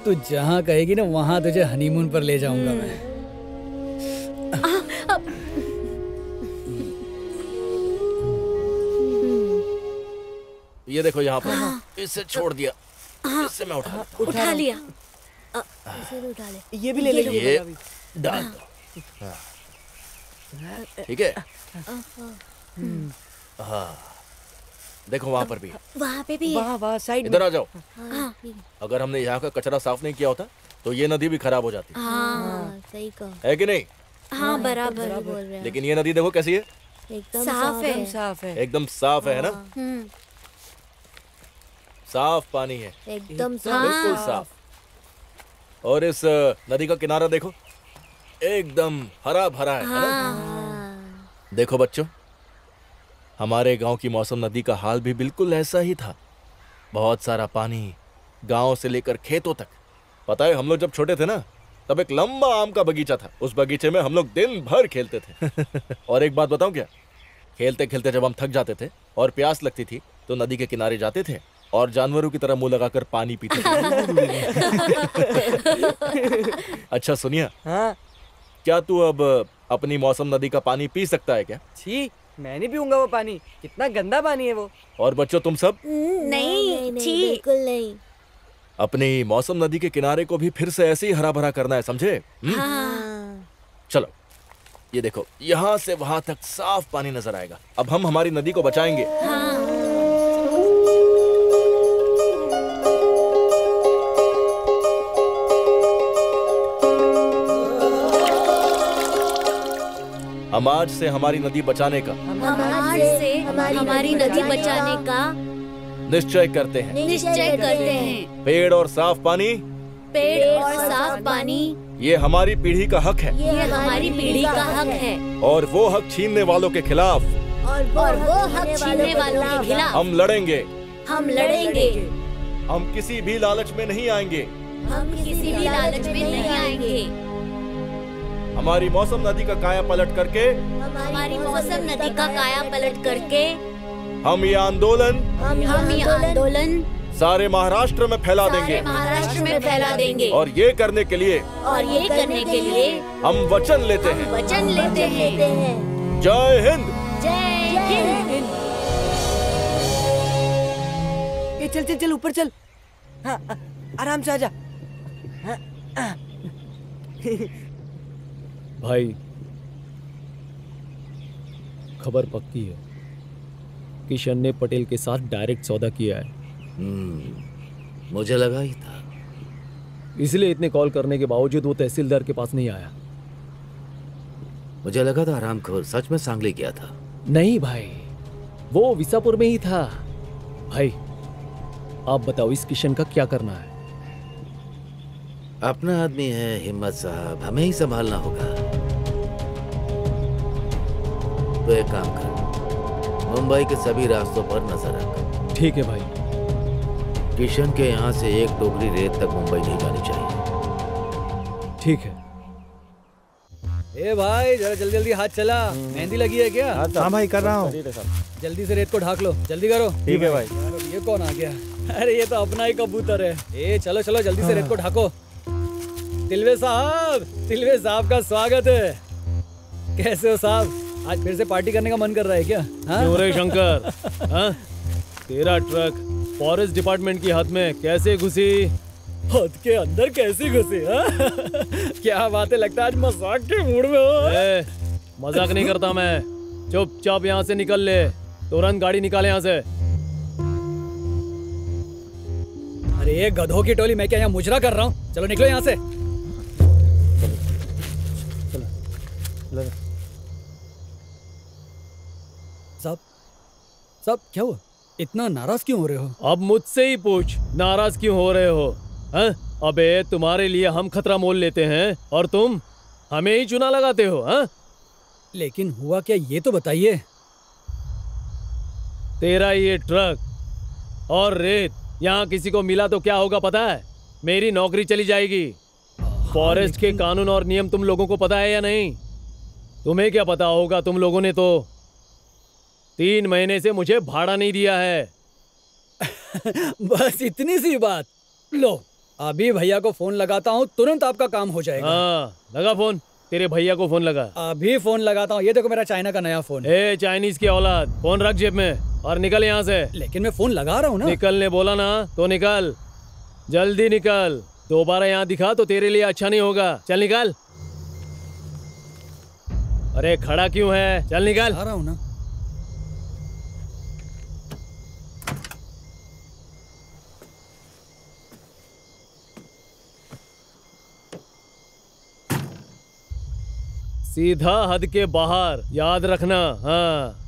तू जहां कहेगी ना वहां तुझे हनीमून पर ले जाऊंगा मैं। ये देखो यहाँ पर इससे छोड़ दिया, इससे मैं उठा लिया। इसे उठा ले। ये भी ले लेंगे। ये डाल दो। ठीक है। हाँ देखो वहाँ पर भी है। वहाँ पे भी है। वाह साइड इधर आ जाओ। हाँ अगर हमने यहाँ का कचरा साफ नहीं किया होता तो ये नदी भी खराब हो जाती हाँ सही कहा। है कि नहीं? हाँ बराबर बोल रहे हैं। लेकिन ये नदी देखो कैसी है, एकदम साफ है। साफ है। एकदम साफ है ना? साफ पानी है, एकदम बिल्कुल साफ। और इस नदी का किनारा देखो, एकदम हरा भरा है ना? देखो बच्चों, हमारे गांव की मौसम नदी का हाल भी बिल्कुल ऐसा ही था। बहुत सारा पानी गांव से लेकर खेतों तक। पता है हम लोग जब छोटे थे ना, तब एक लंबा आम का बगीचा था। उस बगीचे में हम लोग दिन भर खेलते थे। और एक बात बताऊं क्या, खेलते खेलते जब हम थक जाते थे और प्यास लगती थी तो नदी के किनारे जाते थे और जानवरों की तरह मुंह लगाकर पानी पीते थे। अच्छा सुनिया, क्या तू अब अपनी मौसम नदी का पानी पी सकता है क्या? छी, मैं नहीं पीऊंगा वो पानी, कितना गंदा पानी है वो। और बच्चों तुम सब? नहीं बिल्कुल नहीं। अपनी मौसम नदी के किनारे को भी फिर से ऐसे ही हरा भरा करना है, समझे? चलो ये देखो, यहाँ से वहां तक साफ पानी नजर आएगा। अब हम हमारी नदी को बचाएंगे। हम आज से हमारी नदी बचाने का हमारी नदी बचाने का निश्चय करते हैं। निश्चय करते हैं। पेड़ और साफ पानी, पेड़ और साफ पानी ये हमारी पीढ़ी का हक है। ये हमारी पीढ़ी का हक है। और वो हक छीनने वालों के खिलाफ और वो हक छीनने वालों के खिलाफ हम लड़ेंगे। हम लड़ेंगे। हम किसी भी लालच में नहीं आएंगे। हम किसी भी लालच में नहीं आएंगे। हमारी मौसम नदी का काया पलट करके, हमारी मौसम नदी का काया पलट करके हम ये आंदोलन सारे महाराष्ट्र में फैला देंगे। महाराष्ट्र में फैला देंगे। और ये करने के लिए हम वचन लेते हैं। वचन लेते हैं। जय हिंद। जय हिंद। ये चल चल चल ऊपर चल। हाँ, आराम से आजा। भाई खबर पक्की है, किशन ने पटेल के साथ डायरेक्ट सौदा किया है। मुझे लगा ही था। इसलिए इतने कॉल करने के बावजूद वो तहसीलदार के पास नहीं आया। मुझे लगा था आरामखोर सच में सांगली गया था। नहीं भाई, वो विसापुर में ही था। भाई आप बताओ इस किशन का क्या करना है? अपना आदमी है हिम्मत साहब, हमें ही संभालना होगा। तो एक काम कर, मुंबई के सभी रास्तों पर नजर रख। ठीक है भाई। किशन के यहाँ से एक टोकरी रेत तक मुंबई नहीं जानी चाहिए। ठीक है। ए भाई जरा जल्दी जल्दी हाथ चला, मेहंदी लगी है क्या? हाँ भाई कर रहा हूँ। जल्दी से रेत को ढाक लो, जल्दी करो। ठीक है भाई। ये कौन आ गया? अरे ये तो अपना ही कबूतर है। ए चलो चलो जल्दी से रेत को ढाको। तिलवे साहब का स्वागत है। कैसे हो साहब? आज फिर से पार्टी करने का मन कर रहा है क्या? क्यों रे शंकर? हाँ? तेरा ट्रक फॉरेस्ट डिपार्टमेंट की हद में कैसे घुसी? हद के अंदर कैसे घुसी? क्या बातें, लगता है आज मजाक के मूड में हो। मजाक नहीं करता मैं। चुपचाप यहाँ से निकल ले, तुरंत गाड़ी निकाले यहाँ से। अरे ये गधों की टोली, मैं क्या यहाँ मुजरा कर रहा हूँ? चलो निकलो यहाँ से। साहब क्या हुआ? इतना नाराज क्यों हो रहे हो? अब मुझसे ही पूछ, नाराज क्यों हो रहे हो? हाँ? अबे तुम्हारे लिए हम खतरा मोल लेते हैं और तुम हमें ही चुना लगाते हो। हाँ? लेकिन हुआ क्या ये तो बताइए। तेरा ये ट्रक और रेत यहाँ किसी को मिला तो क्या होगा पता है? मेरी नौकरी चली जाएगी। फॉरेस्ट के कानून और नियम तुम लोगों को पता है या नहीं? तुम्हें क्या पता होगा, तुम लोगों ने तो 3 महीने से मुझे भाड़ा नहीं दिया है। बस इतनी सी बात। लो अभी भैया को फोन लगाता हूँ, तुरंत आपका काम हो जाएगा। हाँ लगा फोन, तेरे भैया को फोन लगा। अभी फोन लगाता हूँ। ये देखो मेरा चाइना का नया फोन। ए चाइनीज की औलाद, फोन रख जेब में और निकल यहाँ से। लेकिन मैं फोन लगा रहा हूँ ना। निकलने बोला ना तो निकल, जल्दी निकल। दोबारा यहाँ दिखा तो तेरे लिए अच्छा नहीं होगा। चल निकल। अरे खड़ा क्यों है, चल निकल। आ रहा हूँ ना। सीधा हद के बाहर, याद रखना। हाँ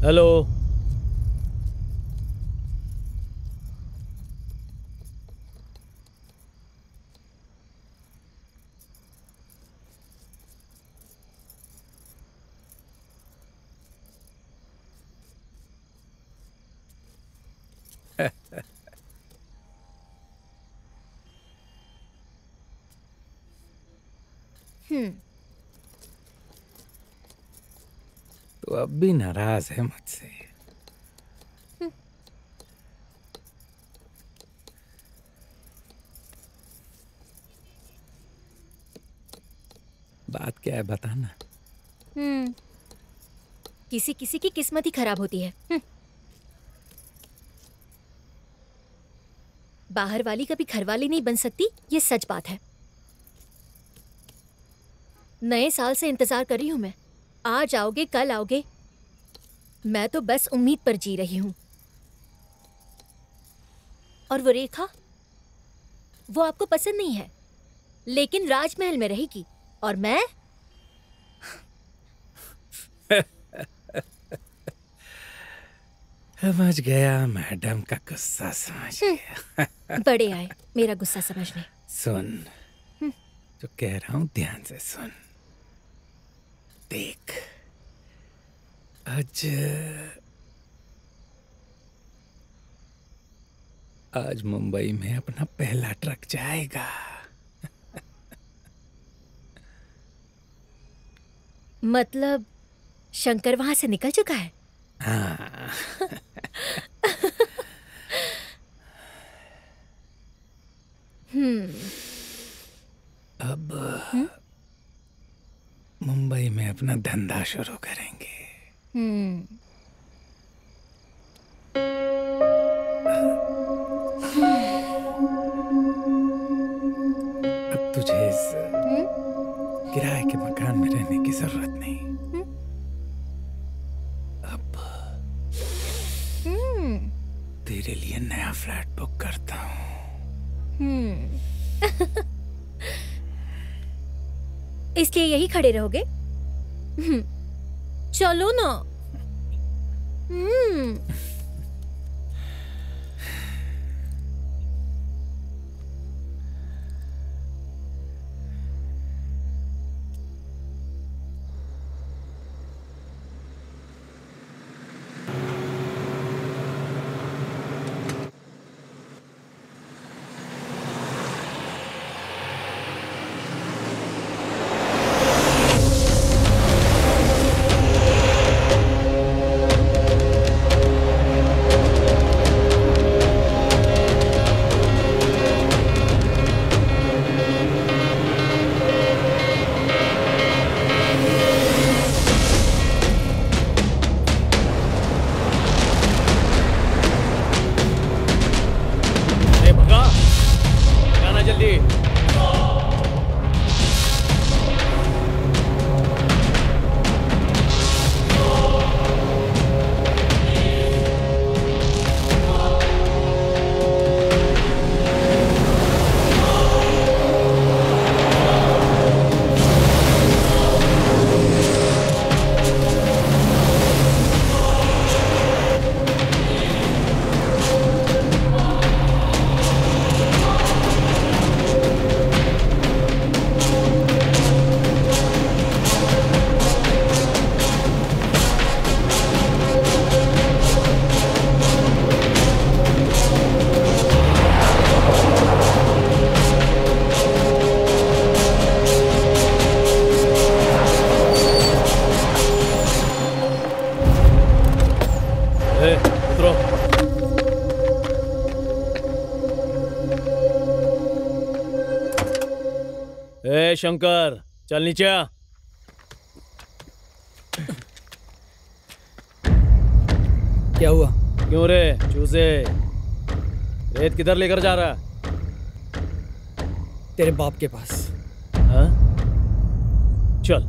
हेलो। तो अब भी नाराज है मुझसे। बात क्या है बताना। किसी किसी की किस्मत ही खराब होती है। बाहर वाली कभी घर वाली नहीं बन सकती, ये सच बात है। नए साल से इंतजार कर रही हूं मैं। आज आओगे कल आओगे, मैं तो बस उम्मीद पर जी रही हूं। और वो रेखा, वो आपको पसंद नहीं है, लेकिन राजमहल में रहेगी और मैं समझ गया, मैडम का गुस्सा समझ गया। बड़े आए मेरा गुस्सा समझने। सुन, जो कह रहा हूं ध्यान से सुन। देख, आज मुंबई में अपना पहला ट्रक जाएगा। मतलब शंकर वहां से निकल चुका है? हाँ। अब मुंबई में अपना धंधा शुरू करेंगे। अब तुझे इस किराए के मकान में रहने की जरूरत नहीं। अब तेरे लिए नया फ्लैट बुक करता हूँ। इसलिए यही खड़े रहोगे? चलो ना। उतरो। शंकर, चल नीचे आ। क्या हुआ? क्यों रे चूजे, रेत किधर लेकर जा रहा है? तेरे बाप के पास। हाँ? चल,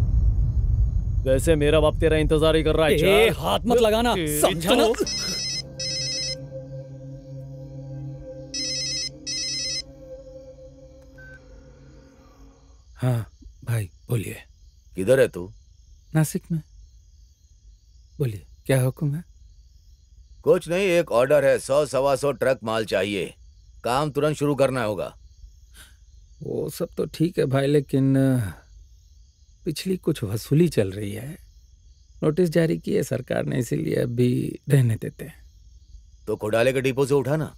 वैसे मेरा बाप तेरा इंतजार ही कर रहा है। चल। हाथ मत लगाना, समझा ना? हाँ भाई बोलिए। किधर है तू? नासिक में। बोलिए क्या हुक्म है? कुछ नहीं, एक ऑर्डर है, 100-125 ट्रक माल चाहिए, काम तुरंत शुरू करना होगा। वो सब तो ठीक है भाई, लेकिन पिछली कुछ वसूली चल रही है। नोटिस जारी की है सरकार ने, इसीलिए अभी रहने देते हैं। तो खोडाले के डिपो से उठा ना।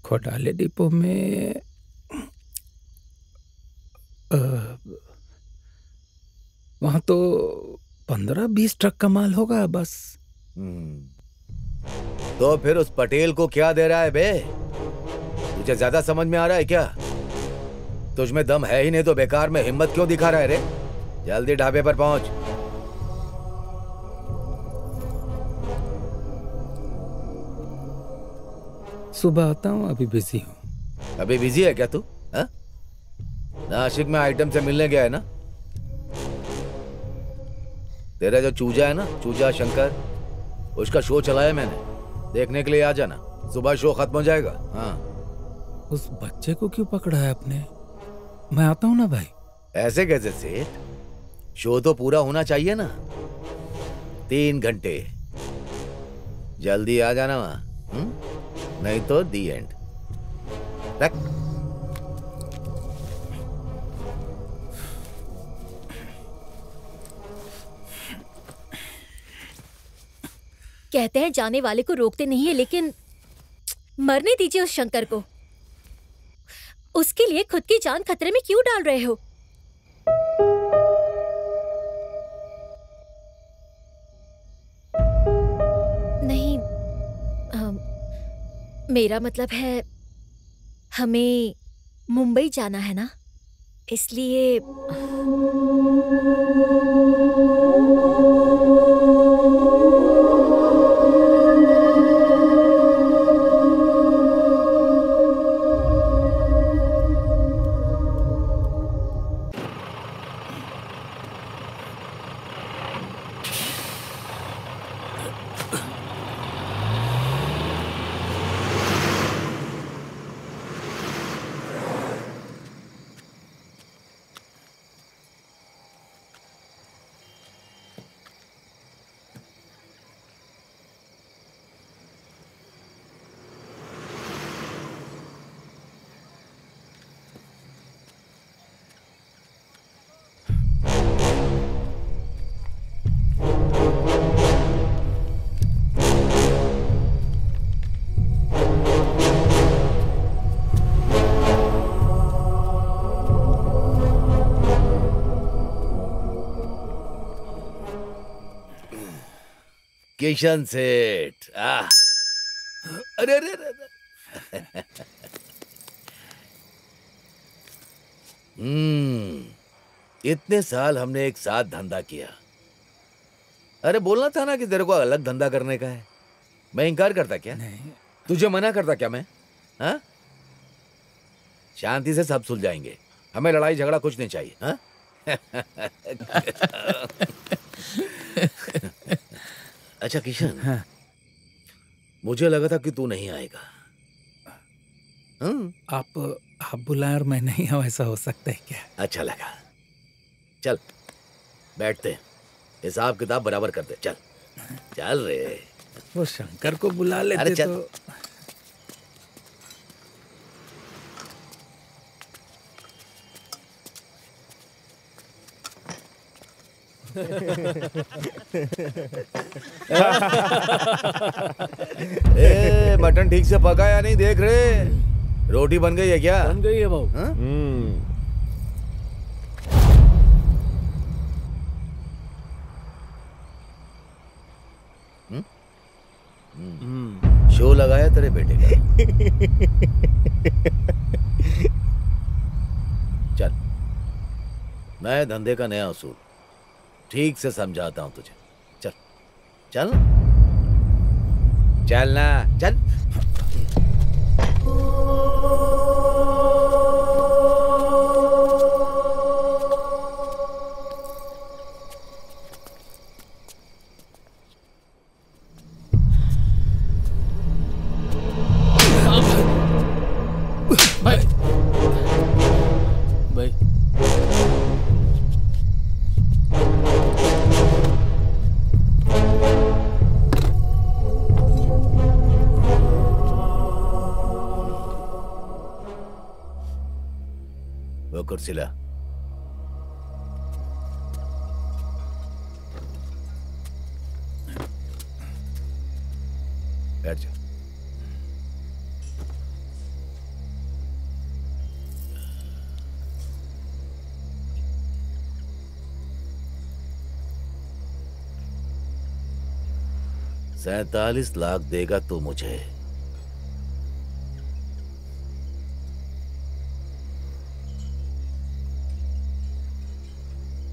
खोडाले डिपो में वहां तो 15-20 ट्रक का माल होगा बस। तो फिर उस पटेल को क्या दे रहा है बे? तुझे ज्यादा समझ में आ रहा है क्या? तुझमें दम है ही नहीं तो बेकार में हिम्मत क्यों दिखा रहा है रे? जल्दी ढाबे पर पहुंच। सुबह आता हूँ, अभी बिजी हूँ। अभी बिजी है क्या तू? हा? नासिक में आइटम से मिलने गया है ना? तेरा जो चूजा है ना, चूजा शंकर, उसका शो चलाया मैंने, देखने के लिए आ जाना। सुबह शो खत्म हो जाएगा। हाँ। उस बच्चे को क्यों पकड़ा है आपने? मैं आता हूँ ना भाई। ऐसे कैसे सेठ? शो तो पूरा होना चाहिए ना। 3 घंटे, जल्दी आ जाना वहां, नहीं तो दी एंड। रख। कहते हैं जाने वाले को रोकते नहीं है, लेकिन मरने दीजिए उस शंकर को। उसके लिए खुद की जान खतरे में क्यों डाल रहे हो? नहीं, मेरा मतलब है हमें मुंबई जाना है ना, इसलिए किशन सेठ। अरे अरे अरे। इतने साल हमने एक साथ धंधा किया। अरे बोलना था ना कि तेरे को अलग धंधा करने का है। मैं इनकार करता क्या? नहीं। तुझे मना करता क्या मैं? हाँ? शांति से सब सुलझाएंगे, हमें लड़ाई झगड़ा कुछ नहीं चाहिए। हाँ? अच्छा किशन, हाँ। मुझे लगा था कि तू नहीं आएगा। आप बुलाए और मैं नहीं आऊं, ऐसा हो सकता है क्या? अच्छा लगा। चल बैठते हैं, हिसाब किताब बराबर करते। चल चल रे। वो शंकर को बुला लेते। अरे चल। तो ए, मटन ठीक से पका या नहीं देख रहे? रोटी बन गई है क्या? बन गई है भाऊ। शो लगाया तेरे बेटे का। चल, नए धंधे का नया उसूल ठीक से समझाता हूं तुझे। चल चल चल ना, चल। भाई भाई वो कुर्सी ला। बैठ जा। $47 लाख देगा तू मुझे।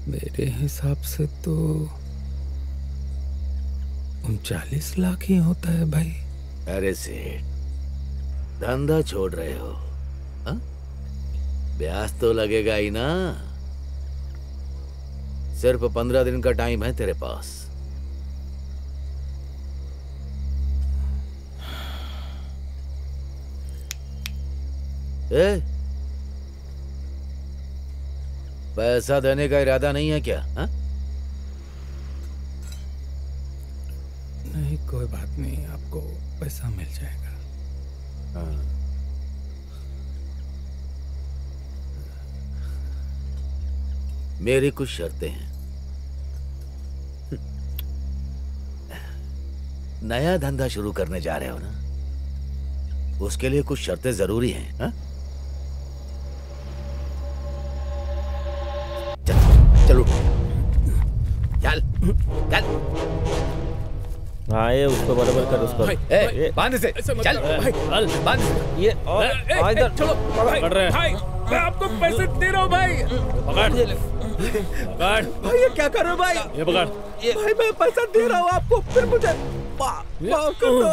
मेरे हिसाब से तो 39 लाख ही होता है भाई। अरे सेठ, धंधा छोड़ रहे हो? हा? ब्याज तो लगेगा ही ना। सिर्फ 15 दिन का टाइम है तेरे पास। ए? पैसा देने का इरादा नहीं है क्या? हा? नहीं, कोई बात नहीं, आपको पैसा मिल जाएगा। हाँ। मेरी कुछ शर्तें हैं। नया धंधा शुरू करने जा रहे हो ना, उसके लिए कुछ शर्तें जरूरी हैं। हा? चलो चल चल। हाँ, ये उसको बराबर कर, उसको बांध से चल भाई, बांध से। ये इधर चलो पकड़ रहे हैं भाई। मैं आपको पैसे दे रहा हूँ भाई। पकड़ पकड़ भाई, ये क्या कर रहे हो भाई? ये पकड़। भाई मैं पैसा दे रहा हूँ आपको, फिर मुझे माफ कर दो।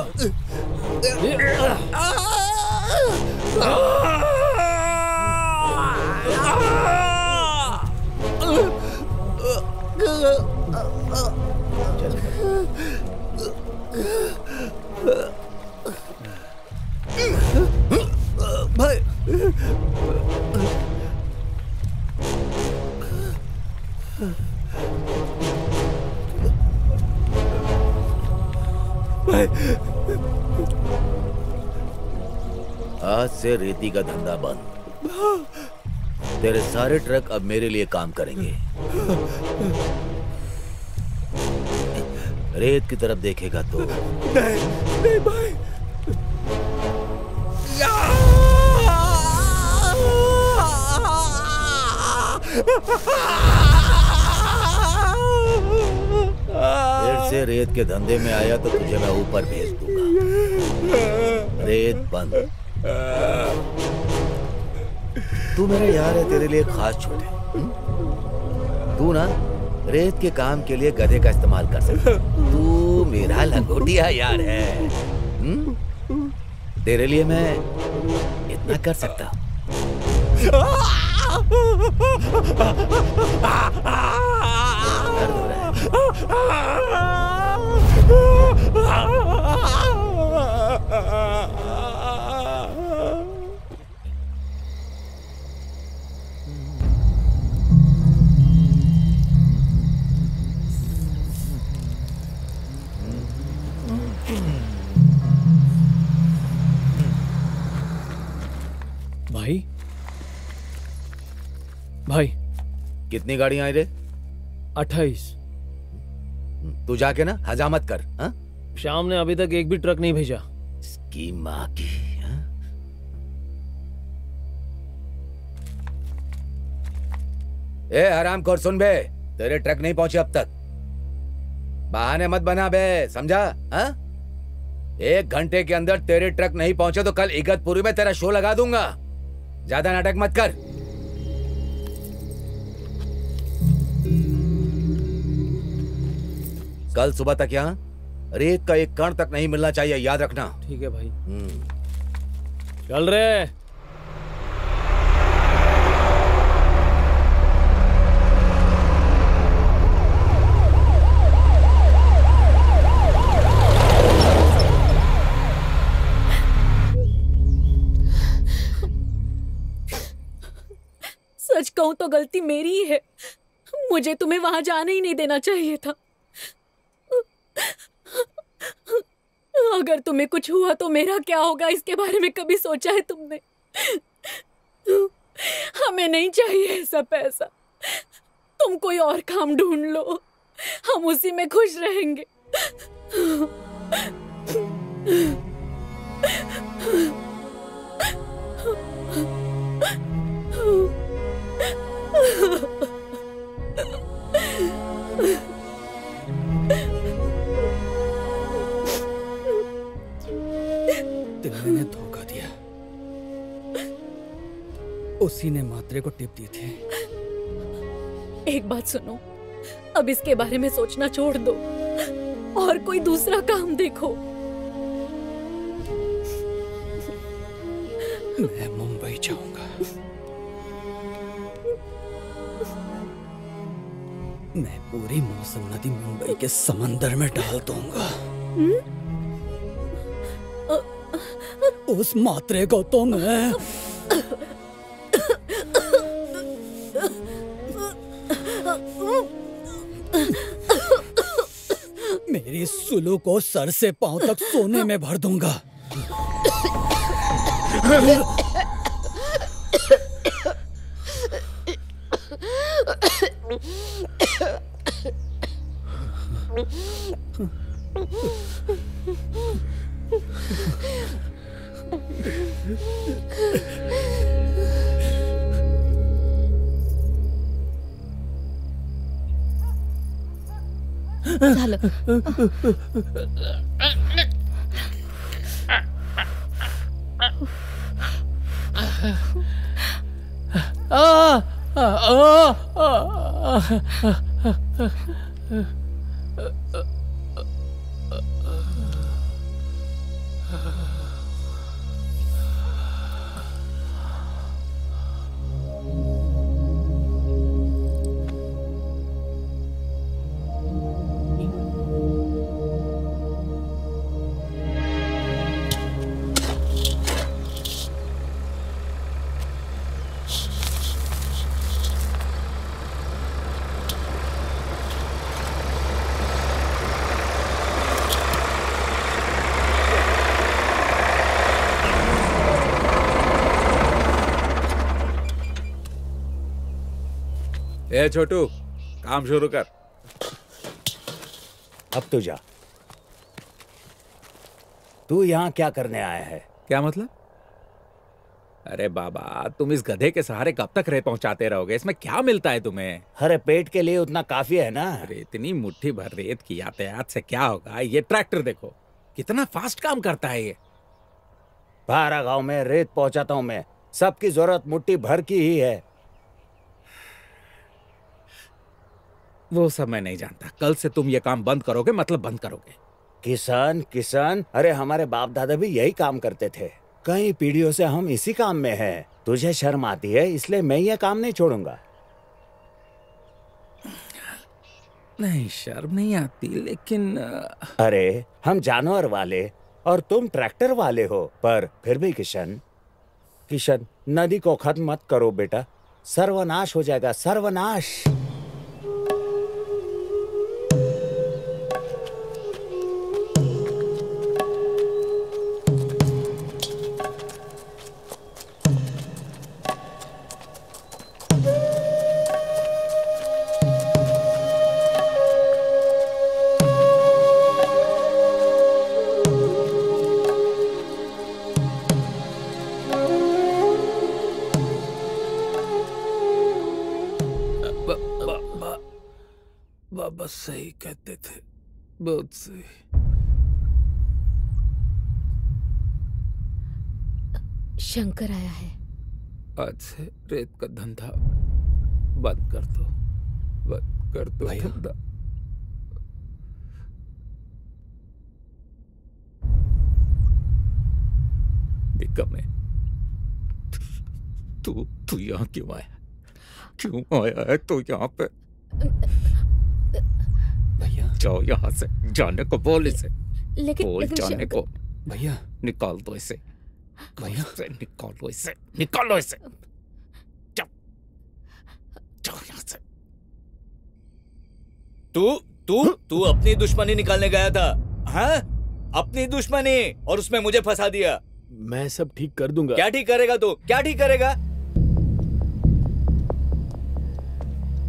भाई आज से रेती का धंधा बंद। तेरे सारे ट्रक अब मेरे लिए काम करेंगे। रेत की तरफ देखेगा तो नहीं भाई। फिर से रेत के धंधे में आया तो तुझे मैं ऊपर भेज दूंगा। रेत बंद। तू मेरा यार है, तेरे लिए खास छूट है। तू ना रेत के काम के लिए गधे का इस्तेमाल कर सकता है। तू मेरा लंगोटिया यार है। तेरे लिए मैं इतना कर सकता हूँ। भाई भाई कितनी गाड़ियां आई रे? 28। तू जाके ना हजामत कर। हा? शाम ने अभी तक एक भी ट्रक नहीं भेजा। इसकी माँ की। हा? ए हरामखोर, सुन बे, तेरे ट्रक नहीं पहुंचे अब तक। बहाने मत बना बे, समझा? हा? 1 घंटे के अंदर तेरे ट्रक नहीं पहुंचे तो कल इगतपुरी में तेरा शो लगा दूंगा। ज्यादा नाटक मत कर। कल सुबह तक यहाँ रेत का एक कण तक नहीं मिलना चाहिए, याद रखना। ठीक है भाई। चल रहे। सच कहूं तो गलती मेरी ही है। मुझे तुम्हें वहां जाने ही नहीं देना चाहिए था। अगर तुम्हें कुछ हुआ तो मेरा क्या होगा, इसके बारे में कभी सोचा है तुमने? हमें नहीं चाहिए ऐसा पैसा। तुम कोई और काम ढूंढ लो, हम उसी में खुश रहेंगे। मैंने धोखा दिया। उसी ने मात्रे को टिप दी थी। एक बात सुनो, अब इसके बारे में सोचना छोड़ दो और कोई दूसरा काम देखो। मैं मुंबई जाऊंगा। मैं पूरी मौसम नदी मुंबई के समंदर में डाल दूंगा। उस मात्रे को तो मैं मेरी सुलू को सर से पांव तक सोने में भर दूंगा। झालं. ए छोटू, काम शुरू कर। अब तो जा। तू यहाँ क्या करने आया है? क्या मतलब? अरे बाबा, तुम इस गधे के सहारे कब तक रेत पहुंचाते रहोगे? इसमें क्या मिलता है तुम्हें? अरे पेट के लिए उतना काफी है ना। अरे इतनी मुट्ठी भर रेत की यातायात से क्या होगा? ये ट्रैक्टर देखो कितना फास्ट काम करता है। ये 12 गांव में रेत पहुंचाता हूं मैं। सबकी जरूरत मुट्ठी भर की ही है। वो सब मैं नहीं जानता। कल से तुम ये काम बंद करोगे, मतलब बंद करोगे। किसान किसान, अरे हमारे बाप दादा भी यही काम करते थे। कई पीढ़ियों से हम इसी काम में हैं। तुझे शर्म आती है इसलिए मैं ये काम नहीं छोड़ूंगा। नहीं, शर्म नहीं आती, लेकिन अरे हम जानवर वाले और तुम ट्रैक्टर वाले हो। पर फिर भी किशन, नदी को खत्म मत करो बेटा, सर्वनाश हो जाएगा, सर्वनाश। बाबा सही कहते थे, बहुत सही। शंकर आया है। आज से रेत का धंधा बंद कर दो, बंद कर दो धंधा। निकम्मे, तू यहाँ क्यों आया? क्यों आया है तू यहाँ पे? भैया जाओ यहाँ से, जाने को बोल इसे। बोल जाने को। भैया निकाल दो इसे, भैया से निकालो इसे, निकालो इसे। जाओ जाओ यहाँ से। तू अपनी दुश्मनी निकालने गया था, हाँ? अपनी दुश्मनी, और उसमें मुझे फंसा दिया। मैं सब ठीक कर दूंगा। क्या ठीक करेगा तू? क्या ठीक करेगा?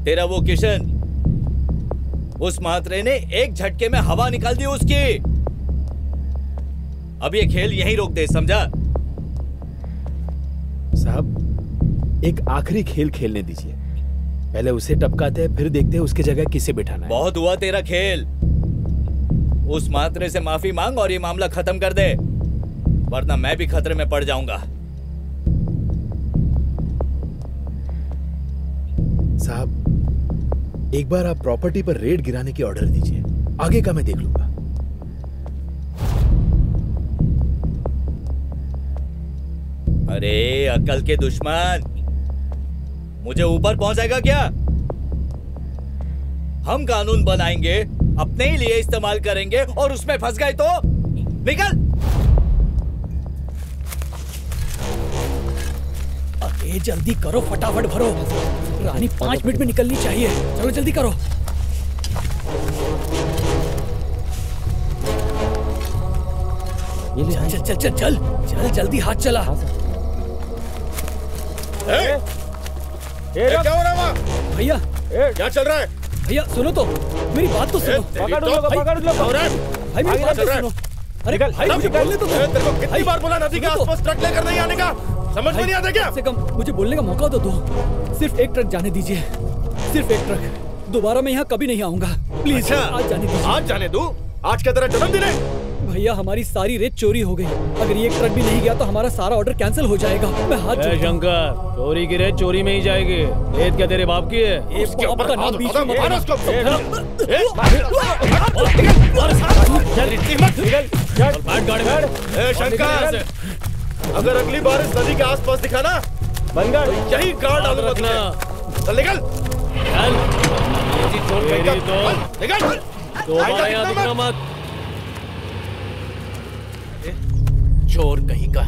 तेरा वो किशन, उस महात्रे ने एक झटके में हवा निकाल दी उसकी। अब ये खेल यहीं रोक दे, समझा? साहब, एक आखिरी खेल खेलने दीजिए। पहले उसे टपकाते हैं, फिर देखते हैं उसकी जगह किसे बिठाना है। बहुत हुआ तेरा खेल। उस महात्रे से माफी मांग और ये मामला खत्म कर दे, वरना मैं भी खतरे में पड़ जाऊंगा। साहब, एक बार आप प्रॉपर्टी पर रेड गिराने की ऑर्डर दीजिए, आगे का मैं देख लूंगा। अरे अकल के दुश्मन, मुझे ऊपर पहुंचाएगा क्या? हम कानून बनाएंगे, अपने ही लिए इस्तेमाल करेंगे, और उसमें फंस गए तो निकल। अरे जल्दी करो, फटाफट भरो। रानी 5 मिनट में निकलनी चाहिए। चलो जल्दी करो। चल चल चल चल चल चल, जल्दी हाथ चला। क्या हो रहा है वहाँ? भैया क्या चल रहा है? भैया सुनो तो, मेरी बात तो सुनो। पकड़ लो, पकड़ लो। भाई मेरी बात तो सुनो। अरे भाई मुझे बोलने तो दो। तेरे को कितनी बार बोला नदी के आसपास ट्रक लेकर नहीं आने का? समझ में नहीं आता क्या? कम से कम मुझे बोलने का मौका तो दो। सिर्फ एक ट्रक जाने दीजिए, सिर्फ एक ट्रक। दोबारा मैं यहाँ कभी नहीं आऊंगा, प्लीज। आज जाने दीजिए। आज जाने दूं? आज क्या तेरा जन्मदिन है? भैया हमारी सारी रेत चोरी हो गई। अगर ये एक ट्रक भी नहीं गया तो हमारा सारा ऑर्डर कैंसिल हो जाएगा। मैं हाथ जोड़ता हूं। शंकर, चोरी की रेत चोरी में ही जाएगी। रेत क्या तेरे बाप की है? उसके ऊपर हाथ उठा, मार उसको। बैठ गाड़ी में। शंकर, अगर अगली बार इस नदी के आसपास दिखा ना, तो यही गाड़ डालूंगा तुझे। चल निकल। निकल। दोबारा यहाँ दिखना मत। चोर कहीं का।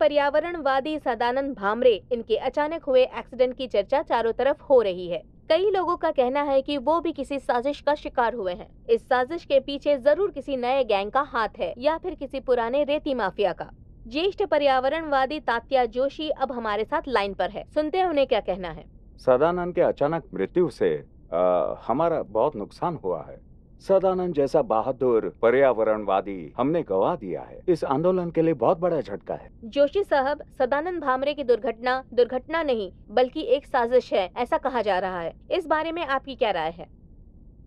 पर्यावरणवादी सदानंद भामरे इनके अचानक हुए एक्सीडेंट की चर्चा चारों तरफ हो रही है। कई लोगों का कहना है कि वो भी किसी साजिश का शिकार हुए हैं। इस साजिश के पीछे जरूर किसी नए गैंग का हाथ है या फिर किसी पुराने रेती माफिया का। ज्येष्ठ पर्यावरणवादी तात्या जोशी अब हमारे साथ लाइन पर है, सुनते हैं उन्हें क्या कहना है। सदानंद के अचानक मृत्यु से हमारा बहुत नुकसान हुआ है। सदानंद जैसा बहादुर पर्यावरणवादी हमने गवा दिया है। इस आंदोलन के लिए बहुत बड़ा झटका है। जोशी साहब, सदानंद भामरे की दुर्घटना नहीं बल्कि एक साजिश है, ऐसा कहा जा रहा है। इस बारे में आपकी क्या राय है?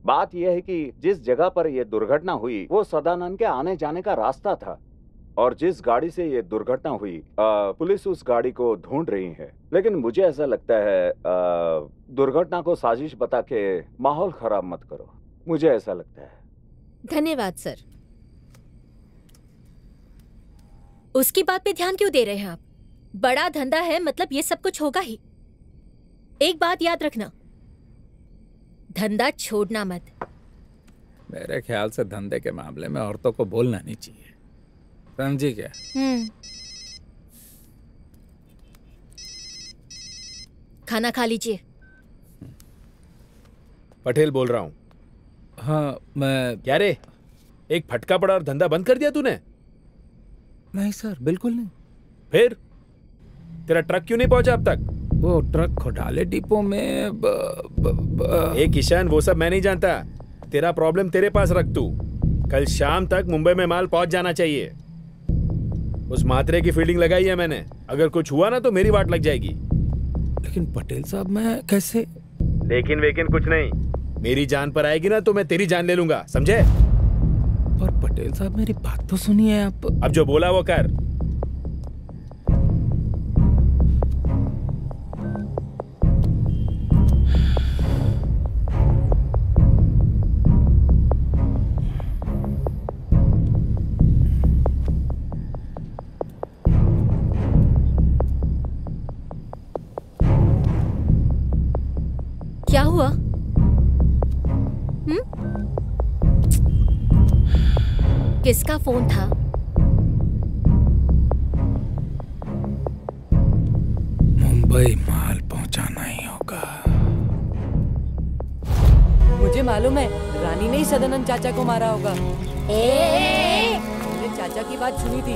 बात यह है कि जिस जगह पर यह दुर्घटना हुई वो सदानंद के आने जाने का रास्ता था, और जिस गाड़ी से ये दुर्घटना हुई पुलिस उस गाड़ी को ढूंढ रही है। लेकिन मुझे ऐसा लगता है दुर्घटना को साजिश बता के माहौल खराब मत करो, मुझे ऐसा लगता है। धन्यवाद सर। उसकी बात पे ध्यान क्यों दे रहे हैं आप? बड़ा धंधा है मतलब ये सब कुछ होगा ही। एक बात याद रखना, धंधा छोड़ना मत। मेरे ख्याल से धंधे के मामले में औरतों को बोलना नहीं चाहिए, समझी क्या? खाना खा लीजिए। पटेल बोल रहा हूँ। हाँ मैं। क्या रे, एक फटका पड़ा और धंधा बंद कर दिया तूने? नहीं सर, बिल्कुल नहीं। फिर तेरा ट्रक क्यों नहीं पहुंचा अब तक? वो ट्रक घोटाले डिपो में ए किशन, वो सब मैं नहीं जानता। तेरा प्रॉब्लम तेरे पास रख तू। कल शाम तक मुंबई में माल पहुंच जाना चाहिए। उस मात्रे की फील्डिंग लगाई है मैंने, अगर कुछ हुआ ना तो मेरी वाट लग जाएगी। लेकिन पटेल साहब मैं कैसे? लेकिन वेकिन कुछ नहीं, मेरी जान पर आएगी ना तो मैं तेरी जान ले लूंगा, समझे? और पटेल साहब मेरी बात तो सुनिए आप। अब जो बोला वो कर। क्या हुआ? किसका फोन था? मुंबई माल पहुंचाना ही होगा। मुझे मालूम है, रानी ने ही सदानंद चाचा को मारा होगा। मैंने चाचा की बात सुनी थी,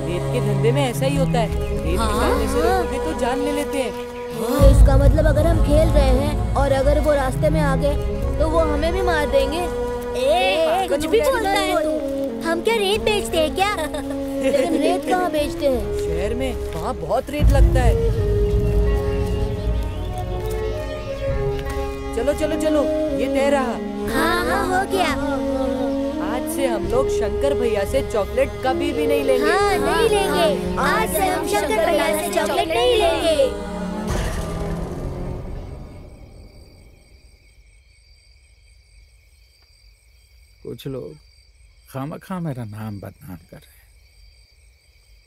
रेत के धंधे में ऐसा ही होता है। रेत निकालने से रोकोगे तो जान ले लेते हैं। तो इसका मतलब अगर हम खेल रहे हैं और अगर वो रास्ते में आ गए तो वो हमें भी मार देंगे। कुछ भी बोलता है तू। हम क्या रेत बेचते हैं क्या? लेकिन रेत कहाँ बेचते हैं? शहर में, वहाँ बहुत रेत लगता है। चलो चलो चलो, ये तय रहा। हाँ हो गया। आज से हम लोग शंकर भैया से चॉकलेट कभी भी नहीं लेंगे। हाँ, नहीं लेंगे। आज से हम शंकर भैया से चॉकलेट नहीं लेंगे। कुछ लोग खामखा मेरा नाम बदनाम कर रहे हैं।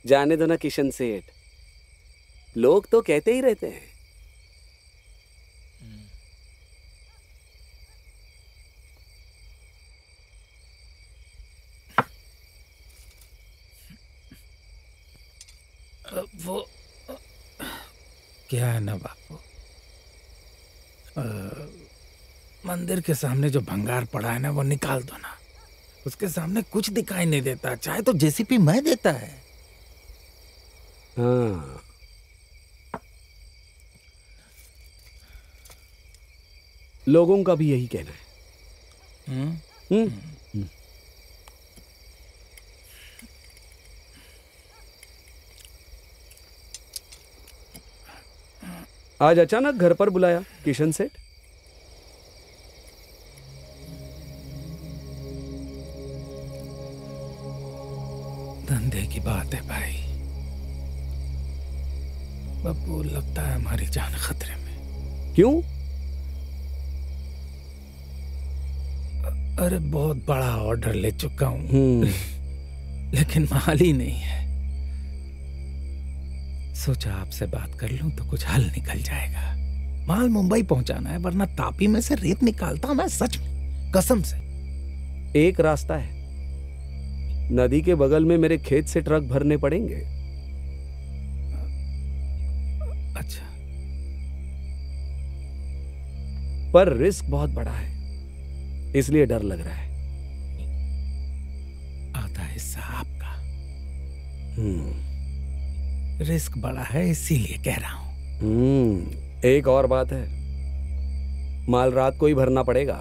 जाने दो ना किशन सेठ, लोग तो कहते ही रहते हैं। वो क्या है ना बापू, मंदिर के सामने जो भंगार पड़ा है ना वो निकाल दो ना। उसके सामने कुछ दिखाई नहीं देता, चाहे तो जेसीपी मैं देता है। हाँ, लोगों का भी यही कहना है। आज अचानक घर पर बुलाया किशन सेठ? धंधे की बात है भाई। बब्बू लगता है हमारी जान खतरे में। क्यों? अरे बहुत बड़ा ऑर्डर ले चुका हूँ लेकिन माल ही नहीं है। सोचा आपसे बात कर लूं तो कुछ हल निकल जाएगा। माल मुंबई पहुंचाना है, वरना तापी में से रेत निकालता मैं सच में, कसम से। एक रास्ता है, नदी के बगल में मेरे खेत से ट्रक भरने पड़ेंगे। पर रिस्क बहुत बड़ा है, इसलिए डर लग रहा है। आधा हिस्सा आपका। रिस्क बड़ा है इसीलिए कह रहा हूं। एक और बात है, माल रात को ही भरना पड़ेगा।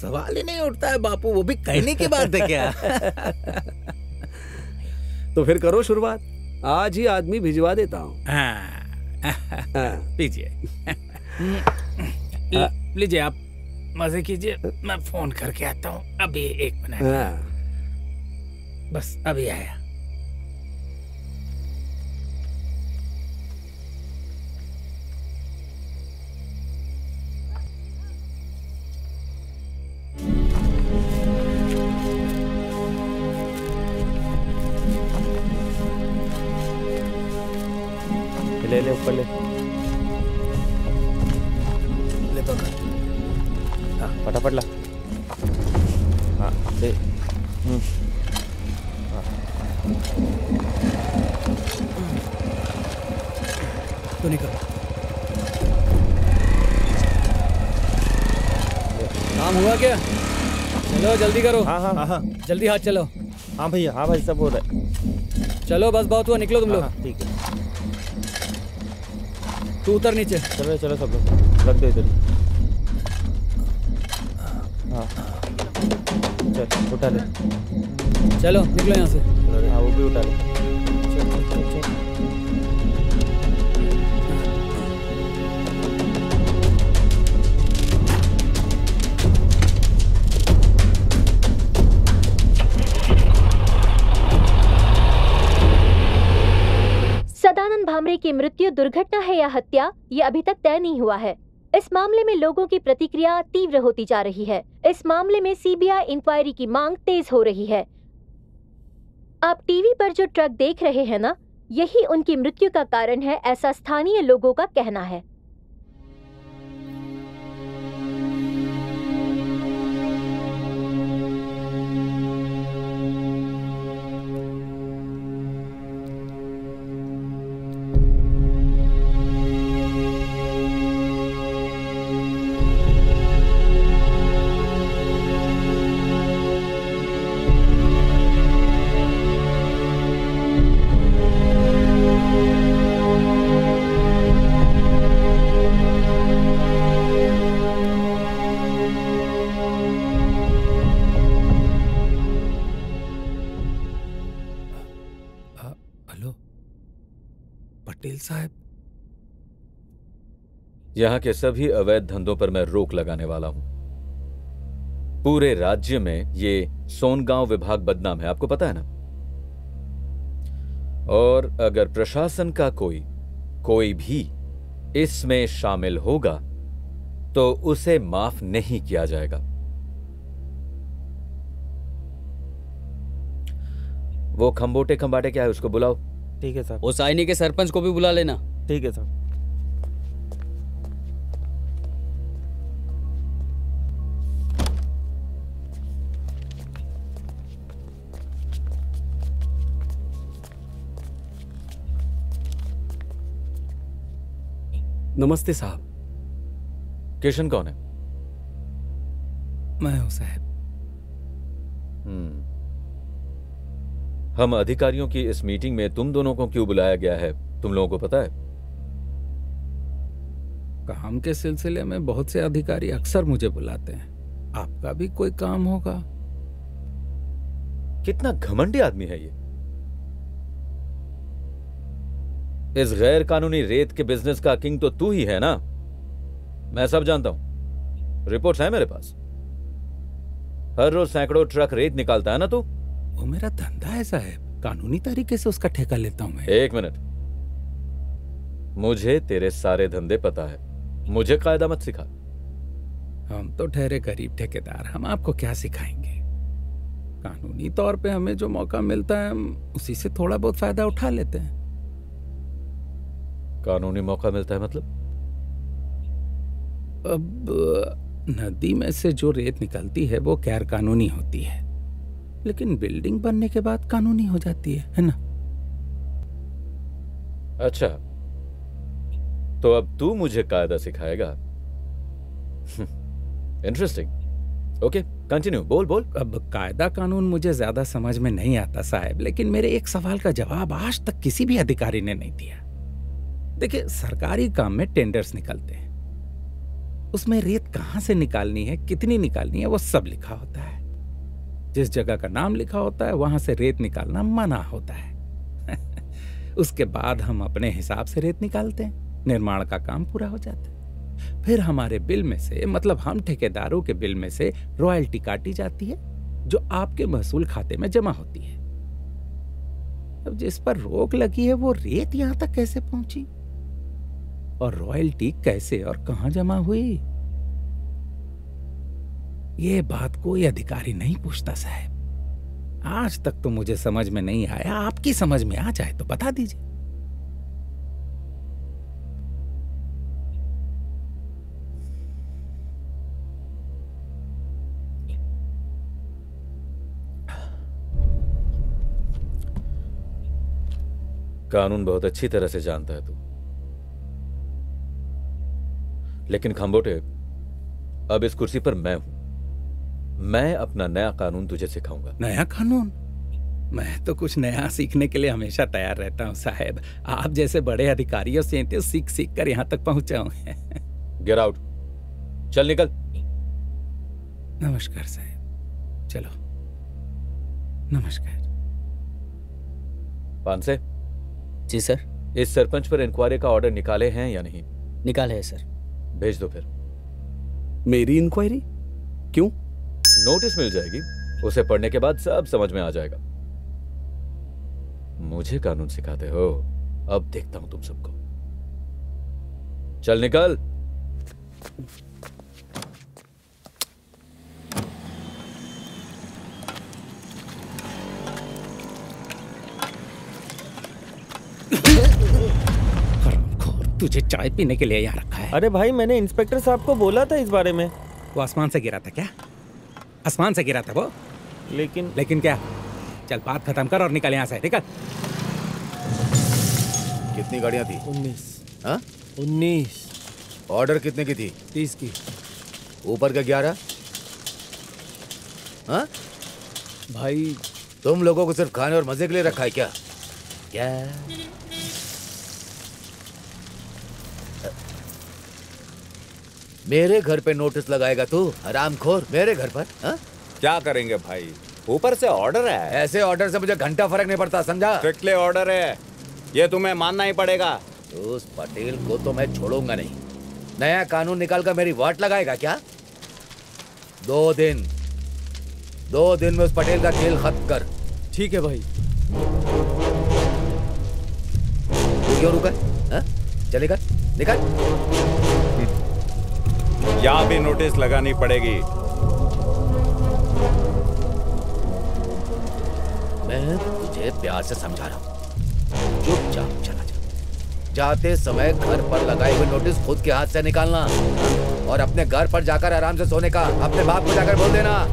सवाल ही नहीं उठता है बापू, वो भी कहने की बात है क्या? तो फिर करो शुरुआत, आज ही आदमी भिजवा देता हूँ। लीजिए लीजिए, आप मजे कीजिए, मैं फोन करके आता हूँ अभी। 1 मिनट, बस अभी आया। ले ले ऊपर ले पकड़। हाँ फटाफट ला। हाँ दे। तो निकल। काम हुआ क्या? चलो जल्दी करो। हाँ हाँ हाँ जल्दी हाथ चलो। हाँ भैया, हाँ भाई सब हो रहा है। चलो बस बहुत हुआ, निकलो तुम लोग। ठीक है, तू उतर नीचे। चलो चलो सब लोग रख दो इधर। हाँ चल उठा ले। चलो निकलो यहाँ से। हाँ वो भी उठा ले। चल चल चल चल। सदानंद भामरे की मृत्यु दुर्घटना है या हत्या, ये अभी तक तय नहीं हुआ है। इस मामले में लोगों की प्रतिक्रिया तीव्र होती जा रही है। इस मामले में सीबीआई इंक्वायरी की मांग तेज हो रही है। आप टीवी पर जो ट्रक देख रहे हैं ना, यही उनकी मृत्यु का कारण है, ऐसा स्थानीय लोगों का कहना है। पटेल साहब, यहाँ के सभी अवैध धंधों पर मैं रोक लगाने वाला हूं। पूरे राज्य में ये सोनगांव विभाग बदनाम है, आपको पता है ना? और अगर प्रशासन का कोई भी इसमें शामिल होगा तो उसे माफ नहीं किया जाएगा। वो खंबोटे खंबाटे क्या है, उसको बुलाओ। ठीक है साहब। वो साइनी के सरपंच को भी बुला लेना। ठीक है साहब। नमस्ते साहब। किशन कौन है? मैं हूं साहब। हम अधिकारियों की इस मीटिंग में तुम दोनों को क्यों बुलाया गया है, तुम लोगों को पता है? काम के सिलसिले में बहुत से अधिकारी अक्सर मुझे बुलाते हैं। आपका भी कोई काम होगा। कितना घमंडी आदमी है ये। इस गैर कानूनी रेत के बिजनेस का किंग तो तू ही है ना? मैं सब जानता हूं, रिपोर्ट्स है मेरे पास। हर रोज सैकड़ों ट्रक रेत निकालता है ना तू? वो मेरा धंधा है साहब, कानूनी तरीके से उसका ठेका लेता हूं मैं। 1 मिनट, मुझे तेरे सारे धंधे पता है, मुझे कायदा मत सिखा। हम तो ठहरे गरीब ठेकेदार, हम आपको क्या सिखाएंगे। कानूनी तौर पे हमें जो मौका मिलता है हम उसी से थोड़ा बहुत फायदा उठा लेते हैं। कानूनी मौका मिलता है मतलब? अब नदी में से जो रेत निकलती है वो गैर कानूनी होती है, लेकिन बिल्डिंग बनने के बाद कानूनी हो जाती है ना? अच्छा, तो अब तू मुझे कायदा सिखाएगा? इंटरेस्टिंग। ओके, कंटिन्यू, बोल बोल। अब कायदा कानून मुझे ज्यादा समझ में नहीं आता साहब, लेकिन मेरे एक सवाल का जवाब आज तक किसी भी अधिकारी ने नहीं दिया। देखिए, सरकारी काम में टेंडर्स निकलते हैं, उसमें रेत कहां से निकालनी है, कितनी निकालनी है, वो सब लिखा होता है। जिस जगह का नाम लिखा होता है वहां से रेत निकालना मना होता है। उसके बाद हम अपने हिसाब से रेत निकालते हैं, निर्माण का काम पूरा हो जाता है। फिर हमारे बिल में से, मतलब हम ठेकेदारों के बिल में से रॉयल्टी काटी जाती है, जो आपके महसूल खाते में जमा होती है। अब जिस पर रोक लगी है वो रेत यहां तक कैसे पहुंची, और रॉयल्टी कैसे और कहां जमा हुई, ये बात कोई अधिकारी नहीं पूछता साहब। आज तक तो मुझे समझ में नहीं आया, आपकी समझ में आ जाए तो बता दीजिए। कानून बहुत अच्छी तरह से जानता है तू, लेकिन खंबोटे, अब इस कुर्सी पर मैं हूं। मैं अपना नया कानून तुझे सिखाऊंगा। नया कानून? मैं तो कुछ नया सीखने के लिए हमेशा तैयार रहता हूं साहब। आप जैसे बड़े अधिकारियों से तो सीख सीख कर यहां तक पहुंचा हूं। गेट आउट, चल निकल। नमस्कार साहब, चलो नमस्कार। पानसे। जी सर। इस सरपंच पर इंक्वायरी का ऑर्डर निकाले हैं या नहीं? निकाले है सर। भेज दो फिर। मेरी इंक्वायरी? क्यों? नोटिस मिल जाएगी, उसे पढ़ने के बाद सब समझ में आ जाएगा। मुझे कानून सिखाते हो, अब देखता हूं तुम सबको। चल निकल। तुझे चाय पीने के लिए यहाँ रखा है। अरे भाई, मैंने इंस्पेक्टर साहब को बोला था इस बारे में। वो आसमान से गिरा था क्या? आसमान से गिरा था वो? लेकिन क्या? चल बात खत्म कर और निकल यहाँ से, निकल। कितनी गाड़ियाँ थी? 19। हाँ? 19। ऑर्डर कितने की थी? 30 की। ऊपर का 11? हाँ? भाई, तुम लोगों को सिर्फ खाने और मजे के लिए रखा है क्या? क्या? मेरे घर पे नोटिस लगाएगा तू, हरामखोर? मेरे घर पर? हा? क्या करेंगे भाई, ऊपर से ऑर्डर है। ऐसे ऑर्डर से मुझे घंटा फर्क नहीं पड़ता, समझा? स्ट्रिक्टली ऑर्डर है, ये तुम्हें मानना ही पड़ेगा। तो उस पटेल को तो मैं छोड़ूंगा नहीं। नया कानून निकाल कर मेरी वाट लगाएगा क्या? 2 दिन में उस पटेल का खेल खत्म कर। ठीक है भाई। तू क्यों रुका? चल निकल। यहाँ भी नोटिस लगानी पड़ेगी। मैं तुझे प्यार से समझा रहा हूँ, चुपचाप चला जा। जाते समय घर पर लगाए हुए नोटिस खुद के हाथ से निकालना, और अपने घर पर जाकर आराम से सोने का अपने बाप को जाकर बोल देना,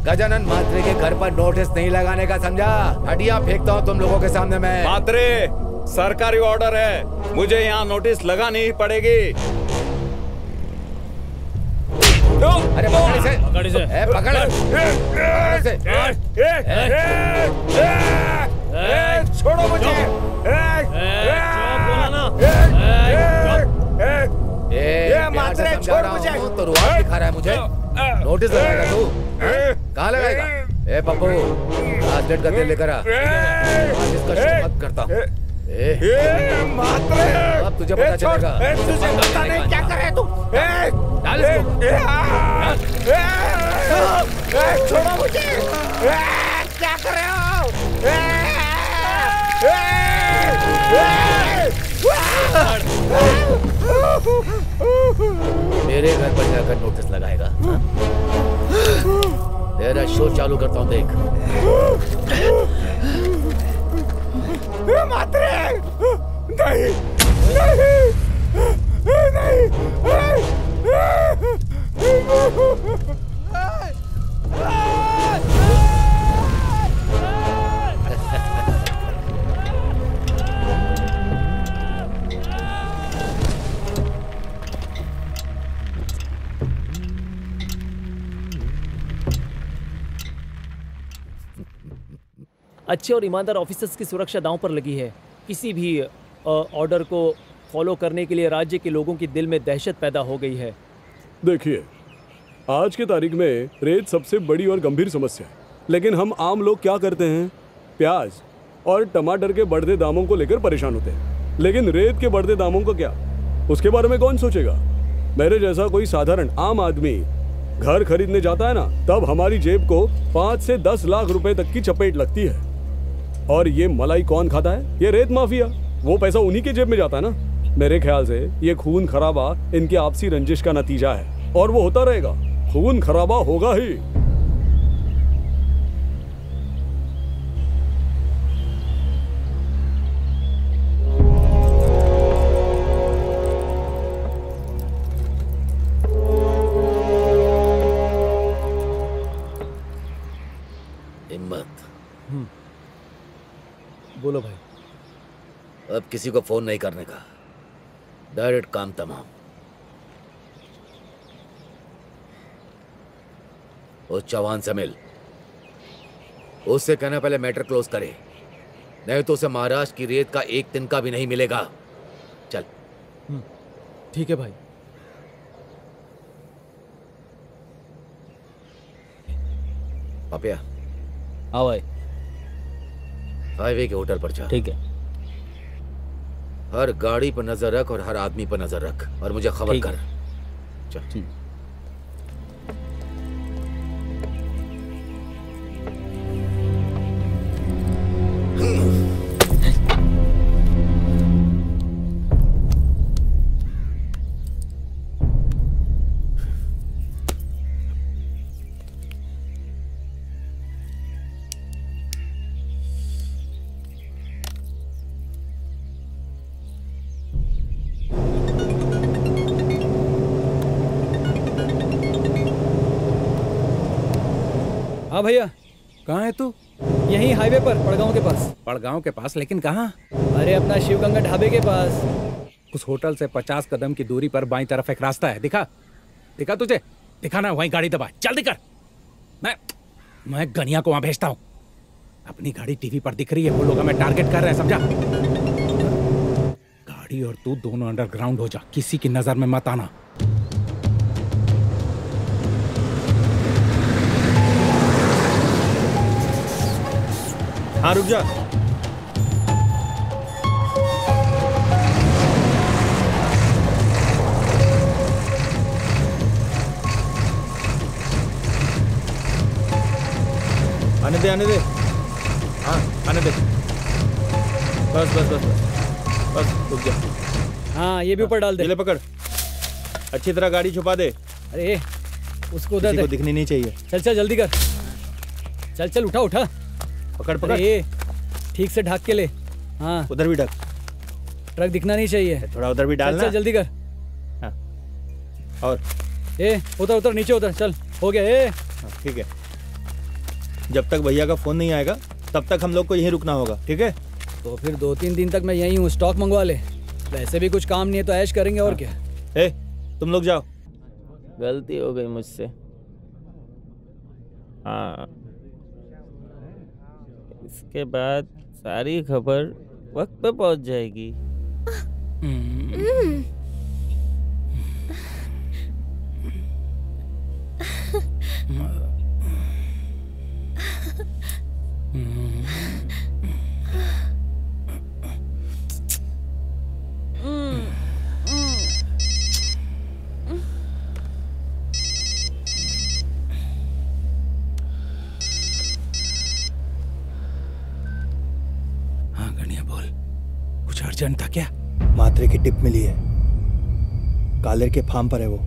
गजानन म्हात्रे के घर पर नोटिस नहीं लगाने का, समझा? हड्डियां फेंकता हूँ तुम लोगों के सामने मैं। म्हात्रे, सरकारी ऑर्डर है, मुझे यहाँ नोटिस लगानी ही पड़ेगी। अरे पकड़ इसे, पकड़ इसे, पकड़ इसे। छोड़ो मुझे। म्हात्रे छोड़ मुझे। तो रुआ दिखा रहा है मुझे। नोटिस लगाएगा तू? कहाँ लगाएगा? ए पप्पू, लास्ट का तेल लेकर आ, आज इसका शुरुआत करता हूँ। म्हात्रे, अब तुझे पता चलेगा। तुझे पता नहीं क्या कर रहे तू? छोड़ो मुझे। क्या कर रहे हो? मेरे घर पर जाकर नोटिस लगाएगा? तेरा शो चालू करता हूँ, देख। म्हात्रे, नहीं, नहीं, अच्छे और ईमानदार ऑफिसर्स की सुरक्षा दांव पर लगी है। किसी भी ऑर्डर को फॉलो करने के लिए राज्य के लोगों की दिल में दहशत पैदा हो गई है। देखिए, आज की तारीख में रेत सबसे बड़ी और गंभीर समस्या है, लेकिन हम आम लोग क्या करते हैं? प्याज और टमाटर के बढ़ते दामों को लेकर परेशान होते हैं, लेकिन रेत के बढ़ते दामों का क्या, उसके बारे में कौन सोचेगा? मेरे जैसा कोई साधारण आम आदमी घर खरीदने जाता है ना, तब हमारी जेब को 5 से 10 लाख रुपए तक की चपेट लगती है। और ये मलाई कौन खाता है? ये रेत माफिया। वो पैसा उन्हीं के जेब में जाता है ना। मेरे ख्याल से ये खून खराबा इनकी आपसी रंजिश का नतीजा है, और वो होता रहेगा। खून खराबा होगा ही। बोलो भाई। अब किसी को फोन नहीं करने का, डायरेक्ट काम तमाम। उस चौहान से मिल, उससे कहना पहले मैटर क्लोज करे, नहीं तो उसे महाराष्ट्र की रेत का एक तिनका भी नहीं मिलेगा। चल। ठीक है भाई। पापिया, हाँ भाई। हाईवे के होटल पर जा। ठीक है। हर गाड़ी पर नजर रख और हर आदमी पर नजर रख, और मुझे खबर कर। चल। हाँ भैया। कहाँ है तू? यहीं हाईवे पर, पड़गांव के पास। पड़गांव के पास? लेकिन कहाँ? अरे अपना शिवगंगा ढाबे के पास। उस होटल से 50 कदम की दूरी पर बाईं तरफ एक रास्ता है। दिखा? दिखा तुझे? दिखाना, वहीं गाड़ी दबा। जल्दी कर। मैं गनिया को वहां भेजता हूँ। अपनी गाड़ी टीवी पर दिख रही है, वो लोग हमें टारगेट कर रहे हैं, समझा? गाड़ी और तू दोनों अंडरग्राउंड हो जा, किसी की नजर में मत आना। हाँ रुक जा। आने दे, आने दे। हाँ आने दे। बस बस बस बस रुक जा। हाँ ये भी ऊपर डाल दे। ले पकड़, अच्छी तरह गाड़ी छुपा दे। अरे उसको उधर किसी को दिखनी नहीं चाहिए। चल चल जल्दी कर। चल चल उठा उठा। पकड़ पकड़। ये ठीक से ढक के ले। हाँ उधर भी ढक। ट्रक दिखना नहीं चाहिए। थोड़ा उधर भी डालना। चल जल्दी कर। हाँ। और ए उधर उधर नीचे उधर। चल हो गया। ए ठीक है। जब तक भैया का फोन नहीं आएगा तब तक हम लोग को यहीं रुकना होगा, ठीक है? तो फिर 2-3 दिन तक मैं यहीं हूँ। स्टॉक मंगवा ले। वैसे भी कुछ काम नहीं है तो ऐश करेंगे। और क्या। ए तुम लोग जाओ। गलती हो गई मुझसे। हाँ इसके बाद सारी खबर वक्त पे पहुंच जाएगी। अर्जेंट था क्या? मात्रे की टिप मिली है, कालेर के फार्म पर है वो।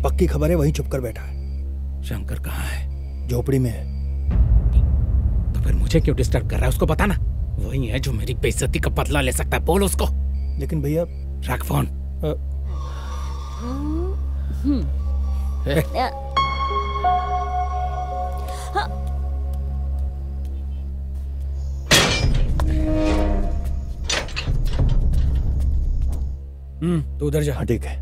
पक्की खबर है, वहीं छुप कर बैठा है। शंकर कहाँ है? झोपड़ी में है। तो फिर मुझे क्यों डिस्टर्ब कर रहा है? उसको बताना। वही है जो मेरी बेइज्जती का बदला ले सकता है। बोल उसको। लेकिन भैया। रख फोन। तो उधर जा। ठीक है।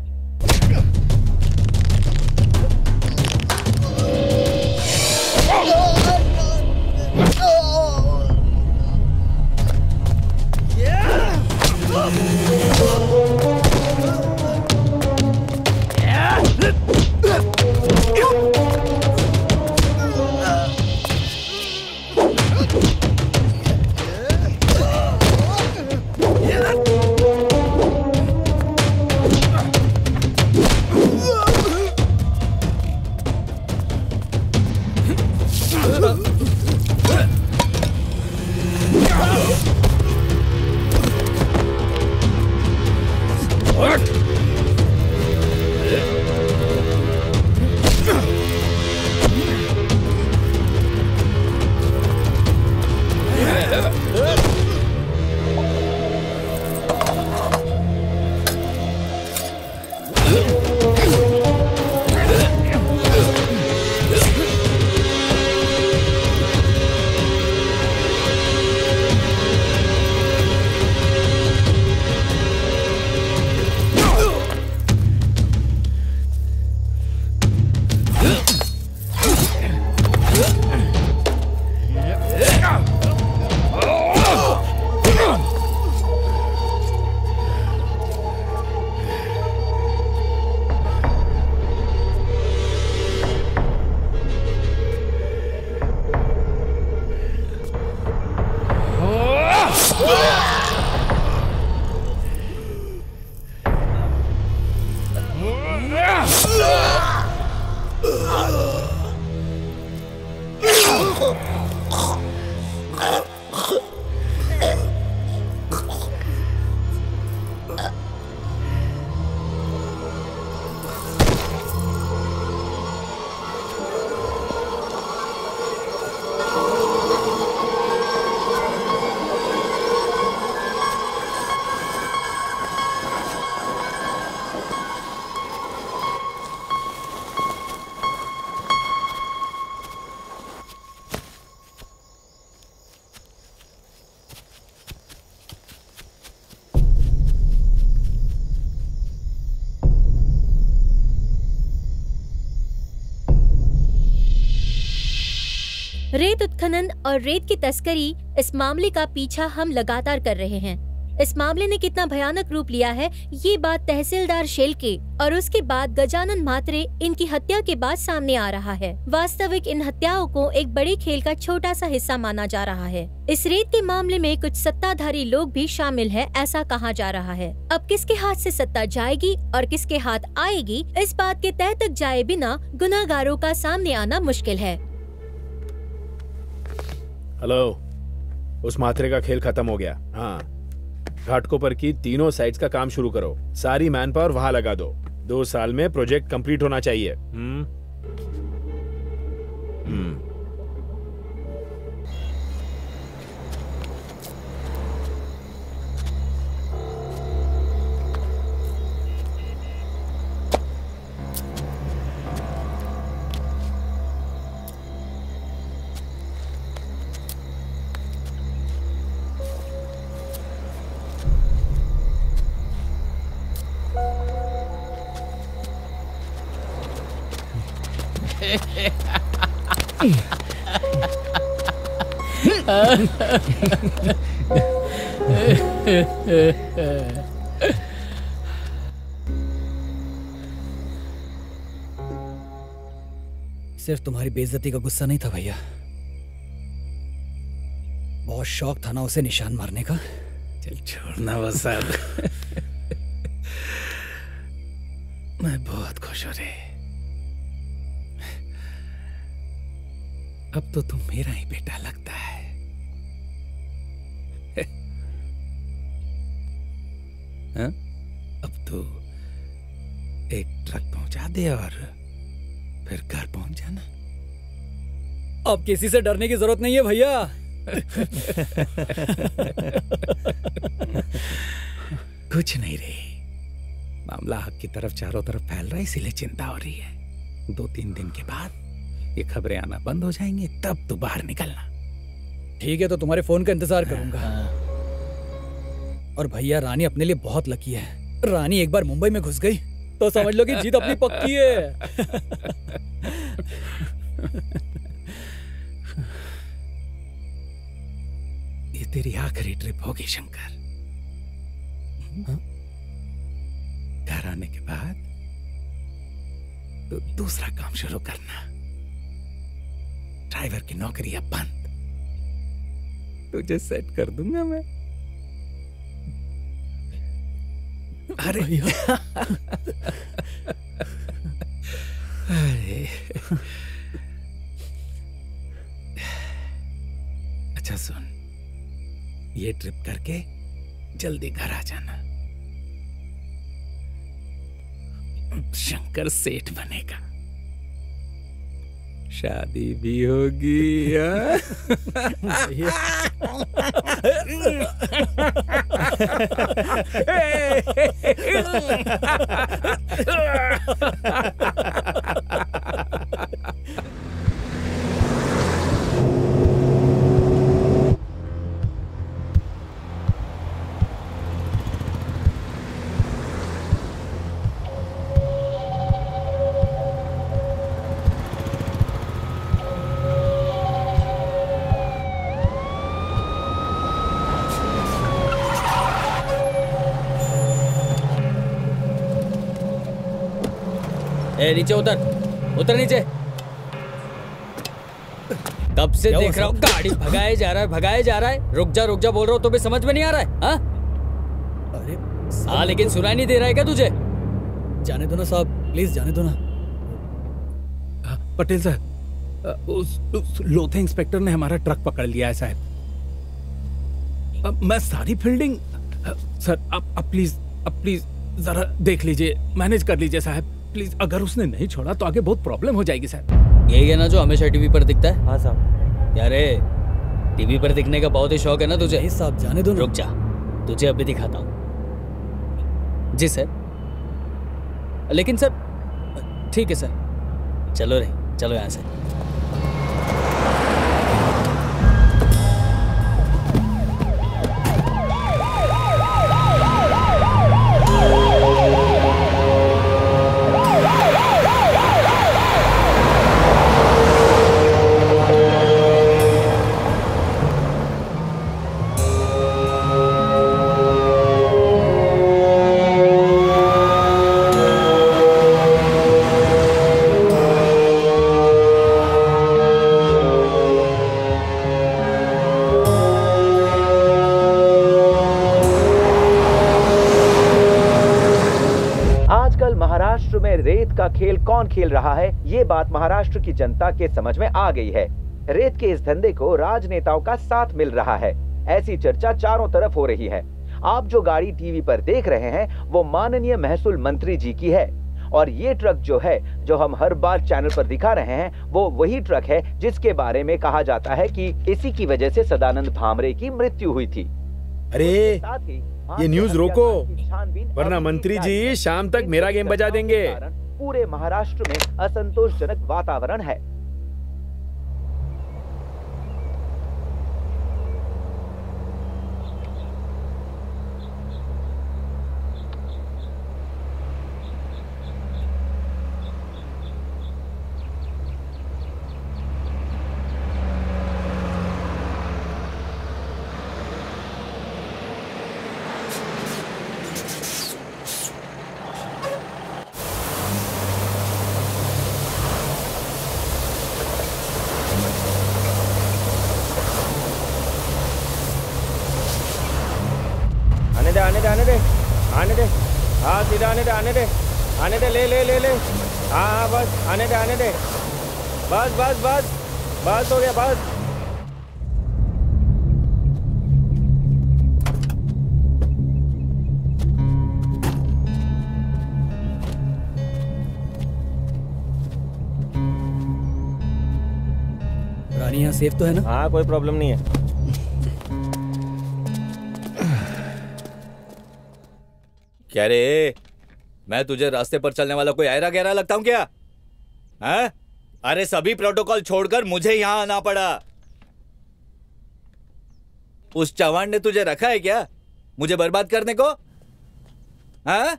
रेत उत्खनन और रेत की तस्करी, इस मामले का पीछा हम लगातार कर रहे हैं। इस मामले ने कितना भयानक रूप लिया है, ये बात तहसीलदार शेलके और उसके बाद गजानन म्हात्रे इनकी हत्या के बाद सामने आ रहा है। वास्तविक इन हत्याओं को एक बड़े खेल का छोटा सा हिस्सा माना जा रहा है। इस रेत के मामले में कुछ सत्ताधारी लोग भी शामिल है, ऐसा कहा जा रहा है। अब किसके हाथ से सत्ता जाएगी और किसके हाथ आएगी, इस बात के तह तक जाए बिना गुनाहगारों का सामने आना मुश्किल है। हेलो, उस म्हात्रे का खेल खत्म हो गया। हाँ, घाटकोपर की तीनों साइट्स का काम शुरू करो। सारी मैन पावर वहां लगा दो। 2 साल में प्रोजेक्ट कंप्लीट होना चाहिए। सिर्फ तुम्हारी बेइज्जती का गुस्सा नहीं था भैया, बहुत शौक था ना उसे निशान मारने का। चल छोड़ना वो सब। मैं बहुत खुश हो रही। अब तो तुम मेरा ही बेटा लगता है। हाँ? अब तो एक ट्रक पहुंचा दे और फिर घर पहुंच जाना। अब किसी से डरने की जरूरत नहीं है भैया। कुछ नहीं रही, मामला आग की तरफ चारों तरफ फैल रहा है, इसीलिए चिंता हो रही है। 2-3 दिन के बाद ये खबरें आना बंद हो जाएंगी, तब तो बाहर निकलना। ठीक है, तो तुम्हारे फोन का इंतजार करूंगा। और भैया, रानी अपने लिए बहुत लकी है। रानी एक बार मुंबई में घुस गई तो समझ लो कि जीत अपनी पक्की है। ये तेरी आखिरी ट्रिप होगी शंकर। घर आने के बाद तो दूसरा काम शुरू करना। ड्राइवर की नौकरी अब बंद, तुझे सेट कर दूंगा मैं। अरे अरे अच्छा सुन, ये ट्रिप करके जल्दी घर आ जाना। शंकर सेठ बनेगा, शादी भी होगी। ए, नीचे उतर, उतर नीचे। कब से देख रहा हूँ गाड़ी भगाए जा रहा है, भगाए जा रहा है। रुक जा बोल रहा हूँ तो भी समझ में नहीं आ रहा है। हाँ? अरे हाँ, लेकिन सुनाई नहीं दे रहा है क्या तुझे? जाने दो ना साहब, प्लीज जाने दो ना। पटेल साहब, उस लोथे इंस्पेक्टर ने हमारा ट्रक पकड़ लिया है साहब। मैं सारी फील्डिंग सर अब प्लीज जरा देख लीजिए, मैनेज कर लीजिए साहब प्लीज। अगर उसने नहीं छोड़ा तो आगे बहुत प्रॉब्लम हो जाएगी साहब। यही है ना जो हमेशा टीवी पर दिखता है? हाँ साहब। क्या रे, टीवी पर दिखने का बहुत ही शौक है ना तुझे? साहब जाने दो। रुक जा, तुझे अभी दिखाता हूँ। जी सर। लेकिन सर ठीक है सर, चलो रे चलो यहाँ से। महाराष्ट्र में रेत का खेल कौन खेल रहा है, ये बात महाराष्ट्र की जनता के समझ में आ गई है। रेत के इस धंधे को राजनेताओं का साथ मिल रहा है, ऐसी चर्चा चारों तरफ हो रही है। आप जो गाड़ी टीवी पर देख रहे हैं वो माननीय महसूल मंत्री जी की है, और ये ट्रक जो है जो हम हर बार चैनल पर दिखा रहे हैं वो वही ट्रक है जिसके बारे में कहा जाता है कि इसी की वजह से सदानंद भामरे की मृत्यु हुई थी। अरे ये न्यूज रोको, वरना मंत्री जी शाम तक मेरा गेम बजा देंगे। पूरे महाराष्ट्र में असंतोषजनक वातावरण है। आने दे, हाँ सीधा आने दे, ले, हाँ बस आने दे, बस हो गया बस। रानी यहाँ सेफ तो है ना? हाँ कोई प्रॉब्लम नहीं है। क्या रे, मैं तुझे रास्ते पर चलने वाला कोई आयरा गहरा लगता हूँ क्या? हाँ? अरे सभी प्रोटोकॉल छोड़कर मुझे यहाँ आना पड़ा। उस चौहान ने तुझे रखा है क्या मुझे बर्बाद करने को? हाँ?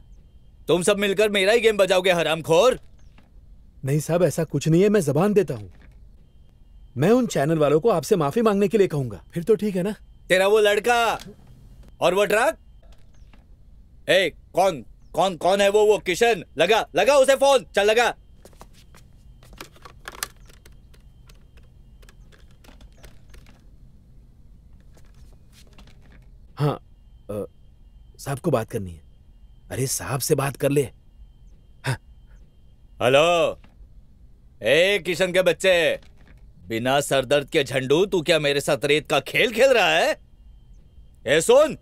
तुम सब मिलकर मेरा ही गेम बजाओगे हरामखोर। नहीं साहब, ऐसा कुछ नहीं है, मैं जबान देता हूँ। मैं उन चैनल वालों को आपसे माफी मांगने के लिए कहूंगा, फिर तो ठीक है ना? तेरा वो लड़का और वो ट्रक, ए, कौन है वो किशन? लगा उसे फोन, चल लगा। हाँ साहब को बात करनी है। अरे साहब से बात कर ले। हाँ। हेलो, ए किशन के बच्चे, बिना सरदर्द के झंडू तू क्या मेरे साथ रेत का खेल खेल रहा है? ए सुन,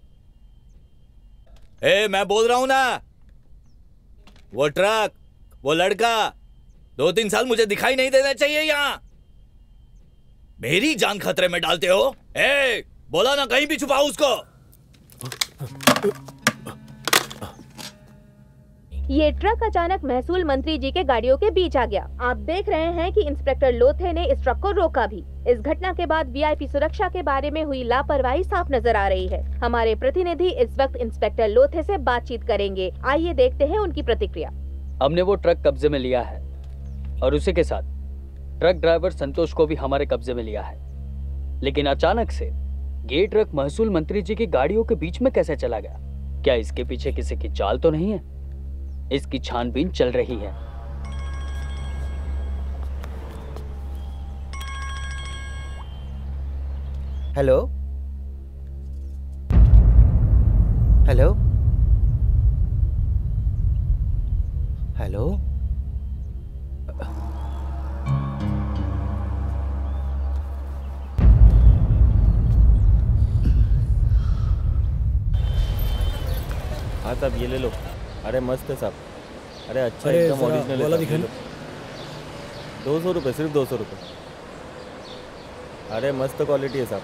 मैं बोल रहा हूं ना, वो ट्रक, वो लड़का 2-3 साल मुझे दिखाई नहीं देना चाहिए यहां। मेरी जान खतरे में डालते हो। बोला ना कहीं भी छुपाओ उसको। ये ट्रक अचानक महसूल मंत्री जी के गाड़ियों के बीच आ गया। आप देख रहे हैं कि इंस्पेक्टर लोथे ने इस ट्रक को रोका भी। इस घटना के बाद वीआईपी सुरक्षा के बारे में हुई लापरवाही साफ नजर आ रही है। हमारे प्रतिनिधि इस वक्त इंस्पेक्टर लोथे से बातचीत करेंगे। आइए देखते हैं उनकी प्रतिक्रिया। हमने वो ट्रक कब्जे में लिया है और उसी के साथ ट्रक ड्राइवर संतोष को भी हमारे कब्जे में लिया है। लेकिन अचानक से ये ट्रक महसूल मंत्री जी की गाड़ियों के बीच में कैसे चला गया? क्या इसके पीछे किसी की चाल तो नहीं है? इसकी छानबीन चल रही है। हेलो हेलो हेलो साहब ये ले लो। अरे मस्त है साहब, अरे अच्छा अरे एकदम जरा ओरिजिनल वाला है साहब, ये दिखाना। लो। 200 रुपये, सिर्फ 200 रुपये। अरे मस्त क्वालिटी है साहब।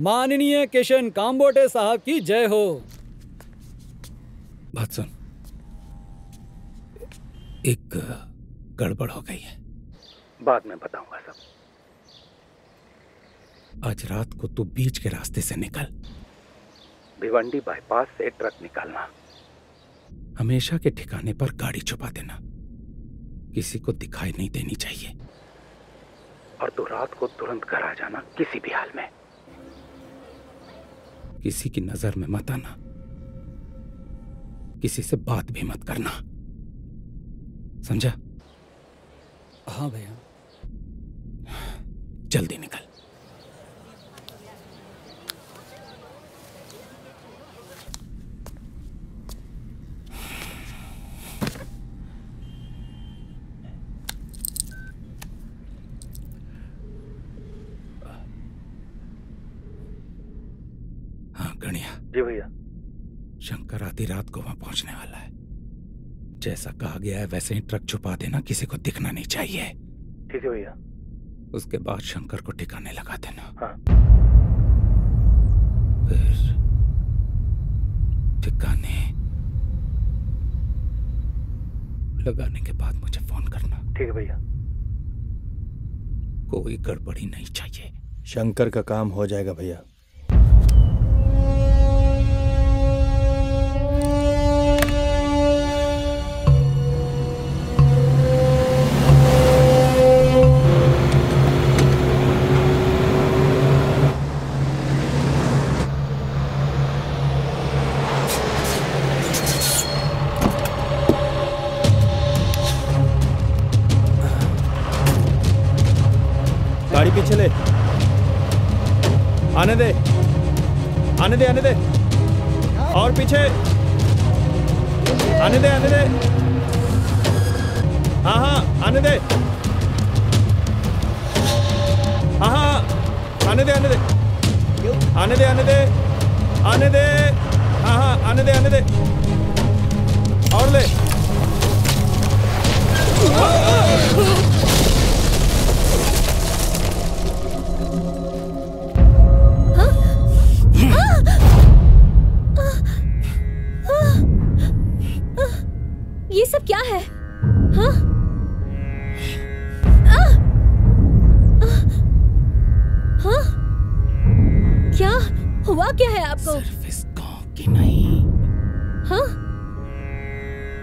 माननीय किशन काम्बोटे साहब की जय हो। बात सुन, एक गड़बड़ हो गई है। बाद में बताऊंगा सब। आज रात को तू बीच के रास्ते से निकल। भिवंडी बाईपास से ट्रक निकालना। हमेशा के ठिकाने पर गाड़ी छुपा देना, किसी को दिखाई नहीं देनी चाहिए। और तू रात को तुरंत घर आ जाना, किसी भी हाल में। किसी की नजर में मत आना, किसी से बात भी मत करना, समझा? हाँ भैया। जल्दी निकल। जी भैया। शंकर आधी रात को वहां पहुंचने वाला है। जैसा कहा गया है वैसे ही ट्रक छुपा देना, किसी को दिखना नहीं चाहिए। ठीक है भैया। उसके बाद शंकर को ठिकाने लगा देना। हाँ। फिर ठिकाने लगाने के बाद मुझे फोन करना। ठीक है भैया। कोई गड़बड़ी नहीं चाहिए। शंकर का काम हो जाएगा भैया। गाड़ी पीछे ले। आने दे, आने दे, आने दे। और पीछे। आने दे, आने दे। हाँ हाँ, आने दे। हाँ हाँ, आने दे, आने दे। आने दे, आने दे। आने दे। हाँ हाँ, आने दे, आने दे। और ले। ये सब क्या है? हाँ? हाँ? क्या हुआ, क्या है आपको? सिर्फ इस गांव की नहीं। हाँ?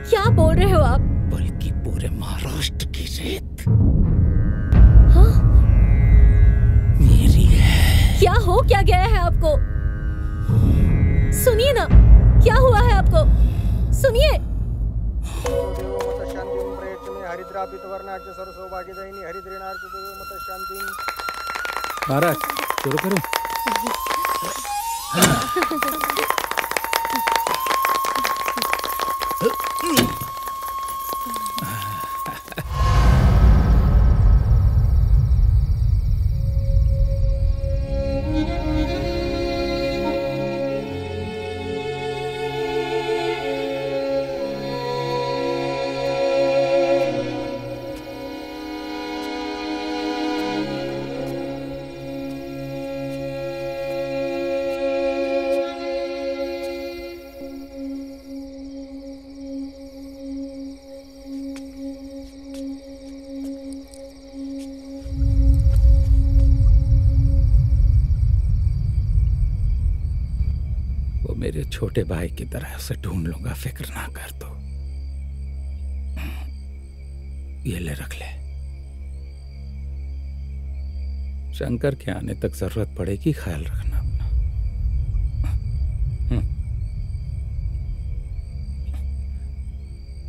क्या बोल रहे हो आप? बल्कि पूरे महाराष्ट्र की रेत हाँ? मेरी है। क्या हो क्या गया है आपको? सुनिए ना, क्या हुआ है आपको? सुनिए। महाराज शुरू करूं? मेरे छोटे भाई की तरह उसे ढूंढ लूंगा, फिक्र ना कर तू। ये ले, रख ले। शंकर के आने तक जरूरत पड़ेगी, ख्याल रखना।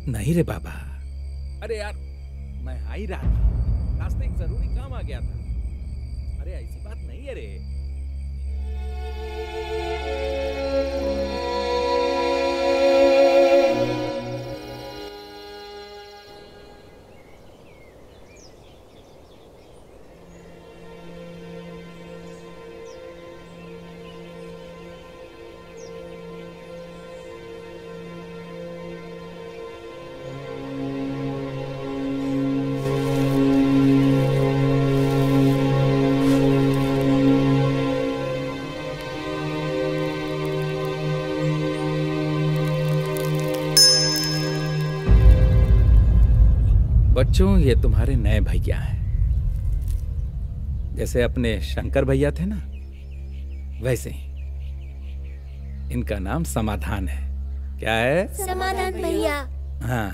नहीं रे बाबा, अरे यार मैं आ ही रहा था, रास्ते एक जरूरी काम आ गया था। अरे ऐसी बात नहीं है रे। बच्चों, ये तुम्हारे नए भैया हैं। जैसे अपने शंकर भैया थे ना, वैसे ही इनका नाम समाधान है। क्या है? समाधान भैया। हाँ,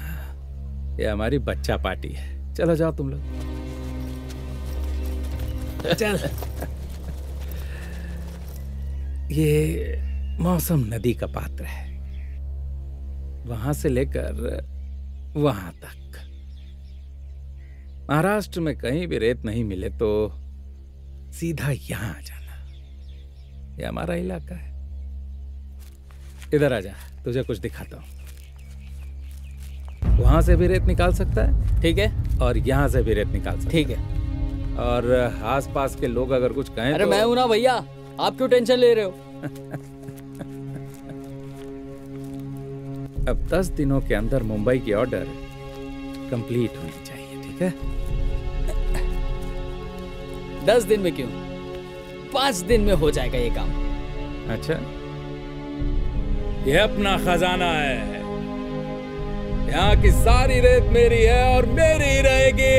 ये हमारी बच्चा पार्टी है। चलो जाओ तुम लोग। चल। ये मौसम नदी का पात्र है, वहां से लेकर वहां तक। महाराष्ट्र में कहीं भी रेत नहीं मिले तो सीधा यहां आ जाना। ये हमारा इलाका है। इधर आ जा, तुझे कुछ दिखाता हूं। वहां से भी रेत निकाल सकता है, ठीक है, और यहां से भी रेत निकाल सकता है, ठीक है। और आसपास के लोग अगर कुछ कहें अरे तो... मैं हूं ना भैया, आप क्यों टेंशन ले रहे हो? अब 10 दिनों के अंदर मुंबई की ऑर्डर कंप्लीट होनी चाहिए, ठीक है? 10 दिन में क्यों, 5 दिन में हो जाएगा ये काम। अच्छा, ये अपना खजाना है, यहाँ की सारी रेत मेरी है और मेरी ही रहेगी।